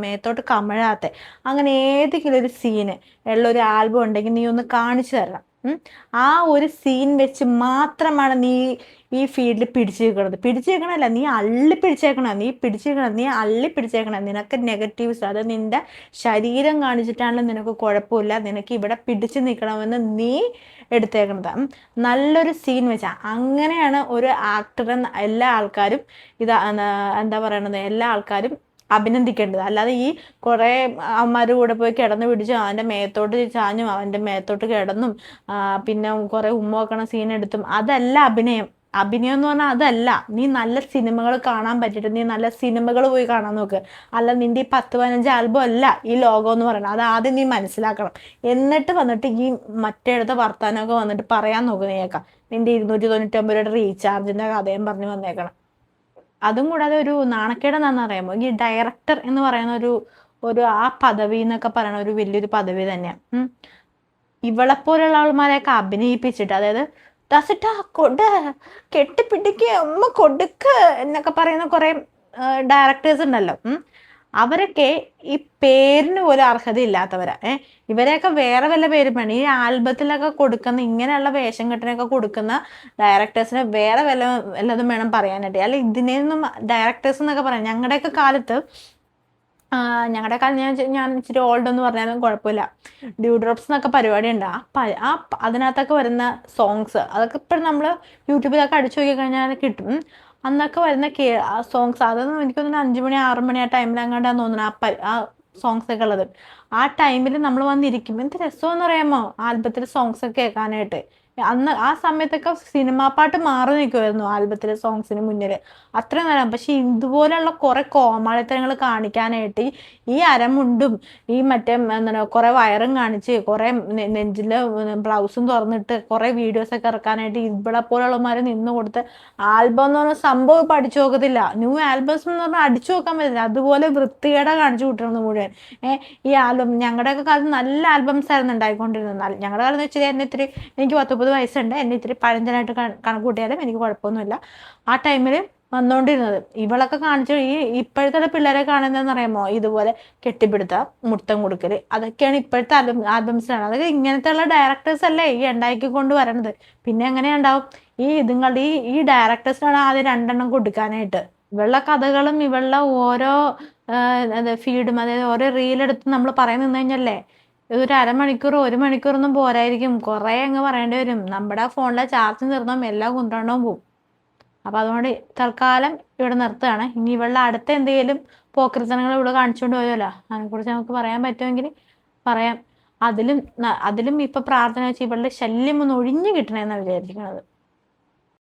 S1: മേത്തോട്ട് കമഴാത്ത, അങ്ങനെ ഏതെങ്കിലും ഒരു സീന് ഉള്ള ഒരു ആൽബം ഉണ്ടെങ്കിൽ നീ ഒന്ന് കാണിച്ചു തരണം. ആ ഒരു സീൻ വെച്ച് മാത്രമാണ് നീ ഈ ഫീൽഡിൽ പിടിച്ചേക്കണല്ല, നീ അള്ളി പിടിച്ചേക്കണം. നിനക്ക് നെഗറ്റീവ്സ്, അത് നിന്റെ ശരീരം കാണിച്ചിട്ടാണല്ലോ നിനക്ക് കുഴപ്പമില്ല, നിനക്ക് ഇവിടെ പിടിച്ചു നിൽക്കണമെന്ന് നീ എടുത്തേക്കണത്. നല്ലൊരു സീൻ വെച്ചാ അങ്ങനെയാണ് ഒരു ആക്ടറെ എല്ലാ ആൾക്കാരും എന്താ പറയണത്, എല്ലാ ആൾക്കാരും അഭിനന്ദിക്കേണ്ടത്. അല്ലാതെ ഈ കുറെ അമ്മമാരുടെ കൂടെ പോയി കിടന്നു പിടിച്ചും അവന്റെ മേത്തോട്ട് ചാഞ്ഞും അവന്റെ മേത്തോട്ട് കിടന്നും പിന്നെ കുറെ ഉമ്മ വെക്കണ സീൻ എടുത്തും അതല്ല അഭിനയം. അഭിനയം എന്ന് പറഞ്ഞാൽ അതല്ല. നീ നല്ല സിനിമകൾ കാണാൻ പറ്റിയിട്ട് നീ നല്ല സിനിമകൾ പോയി കാണാൻ നോക്ക്. അല്ല നിന്റെ ഈ 10-15 ആൽബം അല്ല ഈ ലോകം എന്ന് പറയുന്നത്. അത് ആദ്യം നീ മനസ്സിലാക്കണം. എന്നിട്ട് വന്നിട്ട് ഈ മറ്റേടത്തെ വർത്താനമൊക്കെ വന്നിട്ട് പറയാൻ നോക്കുന്നേക്കാം. നിന്റെ 299 രൂപയുടെ റീചാർജിന്റെ കഥയും പറഞ്ഞു വന്നേക്കണം. അതും കൂടാതെ ഒരു നാണക്കേട് എന്താണെന്ന് അറിയാമോ, ഈ ഡയറക്ടർ എന്ന് പറയുന്ന ഒരു ആ പദവി എന്നൊക്കെ പറയുന്ന ഒരു വലിയൊരു പദവി തന്നെയാണ്. ഇവളെപ്പോലുള്ള ആൾമാരെയൊക്കെ അഭിനയിപ്പിച്ചിട്ട്, അതായത് ദാസിട്ടാ കൊട്, കെട്ടിപ്പിടിക്കുക, അമ്മ കൊടുക്ക് എന്നൊക്കെ പറയുന്ന കുറെ ഡയറക്ടേഴ്സ് ഉണ്ടല്ലോ. അവരൊക്കെ ഈ പേരിന് പോലും അർഹതയില്ലാത്തവരാ. ഇവരെയൊക്കെ വേറെ വല്ല പേരും വേണം. ഈ ആൽബത്തിലൊക്കെ കൊടുക്കുന്ന ഇങ്ങനെയുള്ള വേഷം കെട്ടിനൊക്കെ കൊടുക്കുന്ന ഡയറക്ടേഴ്സിനെ വേറെ വല്ലതും വേണം പറയാനായിട്ട്. അല്ല ഇതിനെയൊന്നും ഡയറക്ടേഴ്സ് എന്നൊക്കെ പറയാം. ഞങ്ങളുടെയൊക്കെ കാലത്ത് ഞാൻ ഇച്ചിരി ഓൾഡ് എന്ന് പറഞ്ഞാലും കുഴപ്പമില്ല, ഡ്യൂ ഡ്രോപ്സ് എന്നൊക്കെ പരിപാടി ഉണ്ട്. അതിനകത്തൊക്കെ വരുന്ന സോങ്സ് അതൊക്കെ ഇപ്പോഴും നമ്മൾ യൂട്യൂബിലൊക്കെ അടിച്ചു നോക്കി കഴിഞ്ഞാൽ കിട്ടും. അന്നൊക്കെ വരുന്ന സോങ്സ്, അതൊന്നും എനിക്കൊന്നും 5 മണി 6 മണി ആ ടൈമിൽ അങ്ങോട്ടാന്ന് തോന്നുന്നു ആ സോങ്സ് ഒക്കെ ഉള്ളത്. ആ ടൈമിൽ നമ്മൾ വന്നിരിക്കും. എന്ത് രസമെന്ന് അറിയാമോ ആൽബത്തിലെ സോങ്സ് ഒക്കെ കേൾക്കാനായിട്ട്. അന്ന് ആ സമയത്തൊക്കെ സിനിമാ പാട്ട് മാറി നിൽക്കുമായിരുന്നു ആൽബത്തിലെ സോങ്സിന് മുന്നിൽ, അത്രയും നേരം. പക്ഷെ ഇതുപോലെയുള്ള കുറെ കോമാളിത്തരങ്ങൾ കാണിക്കാനായിട്ട് ഈ അരമുണ്ടും ഈ മറ്റേ കുറെ വയറും കാണിച്ച് കുറെ നെഞ്ചില് ബ്ലൗസും തുറന്നിട്ട് കുറെ വീഡിയോസ് ഒക്കെ ഇറക്കാനായിട്ട് ഇവിടെ പോലുള്ളമാര് നിന്ന് കൊടുത്ത് ആൽബം എന്ന് പറഞ്ഞ സംഭവം പഠിച്ചു നോക്കത്തില്ല. ന്യൂ ആൽബംസ് എന്ന് പറഞ്ഞാൽ അടിച്ചു നോക്കാൻ പറ്റില്ല. അതുപോലെ വൃത്തികേടാ കാണിച്ചു കൂട്ടണം മുഴുവൻ. ഈ ആൽബം ഞങ്ങളുടെയൊക്കെ കാലത്ത് നല്ല ആൽബംസ് ആയിരുന്നു ഉണ്ടായിക്കൊണ്ടിരുന്നത്. ഞങ്ങളുടെ കാലം എന്ന് വെച്ചാൽ എനിക്ക് 30 വയസ്സുണ്ട്, എന്നെ ഇത്തിരി പഴഞ്ചനായിട്ട് കണക്ക് കൂട്ടിയാലും എനിക്ക് കുഴപ്പമൊന്നുമില്ല. ആ ടൈമിൽ വന്നുകൊണ്ടിരുന്നത് ഇവളൊക്കെ കാണിച്ചു. ഈ ഇപ്പോഴത്തെ പിള്ളേരെ കാണുന്നതെന്ന് അറിയാമോ, ഇതുപോലെ കെട്ടിപ്പിടുത്ത, മുത്തം കൊടുക്കല്, അതൊക്കെയാണ് ഇപ്പോഴത്തെ ആൽബംസിലാണ്. അതൊക്കെ ഇങ്ങനത്തെ ഉള്ള ഡയറക്ടേഴ്സ് അല്ലേ ഈ ഉണ്ടാക്കിക്കൊണ്ട് വരണത്. പിന്നെ എങ്ങനെയുണ്ടാവും ഇതുങ്ങളുടെ ഈ ഡയറക്ടേഴ്സിനാണ് ആദ്യം 2 എണ്ണം കൊടുക്കാനായിട്ട്. ഇവളുടെ കഥകളും ഇവളുടെ ഓരോ ഫീഡും, അതായത് ഓരോ റീലെടുത്ത് നമ്മൾ പറയാൻ നിന്ന് കഴിഞ്ഞല്ലേ ഒരു അരമണിക്കൂർ 1 മണിക്കൂറൊന്നും പോരായിരിക്കും, കുറെ അങ്ങ് പറയേണ്ടി വരും. നമ്മുടെ ഫോണിലെ ചാർജ് തീർന്നും എല്ലാം കൊണ്ടുപോകണം പോവും. അപ്പൊ അതുകൊണ്ട് തൽക്കാലം ഇവിടെ നിർത്തുകയാണ്. ഇനി ഇവളുടെ അടുത്ത എന്തെങ്കിലും പോക്രിത്തനങ്ങൾ ഇവിടെ കാണിച്ചുകൊണ്ട് പോയല്ലോ, അതിനെക്കുറിച്ച് നമുക്ക് പറയാൻ പറ്റുമെങ്കിൽ പറയാം. അതിലും ഇപ്പൊ പ്രാർത്ഥന വെച്ച് ഇവളുടെ ശല്യം ഒന്ന് ഒഴിഞ്ഞു കിട്ടണമെന്നാണ് വിചാരിക്കുന്നത്.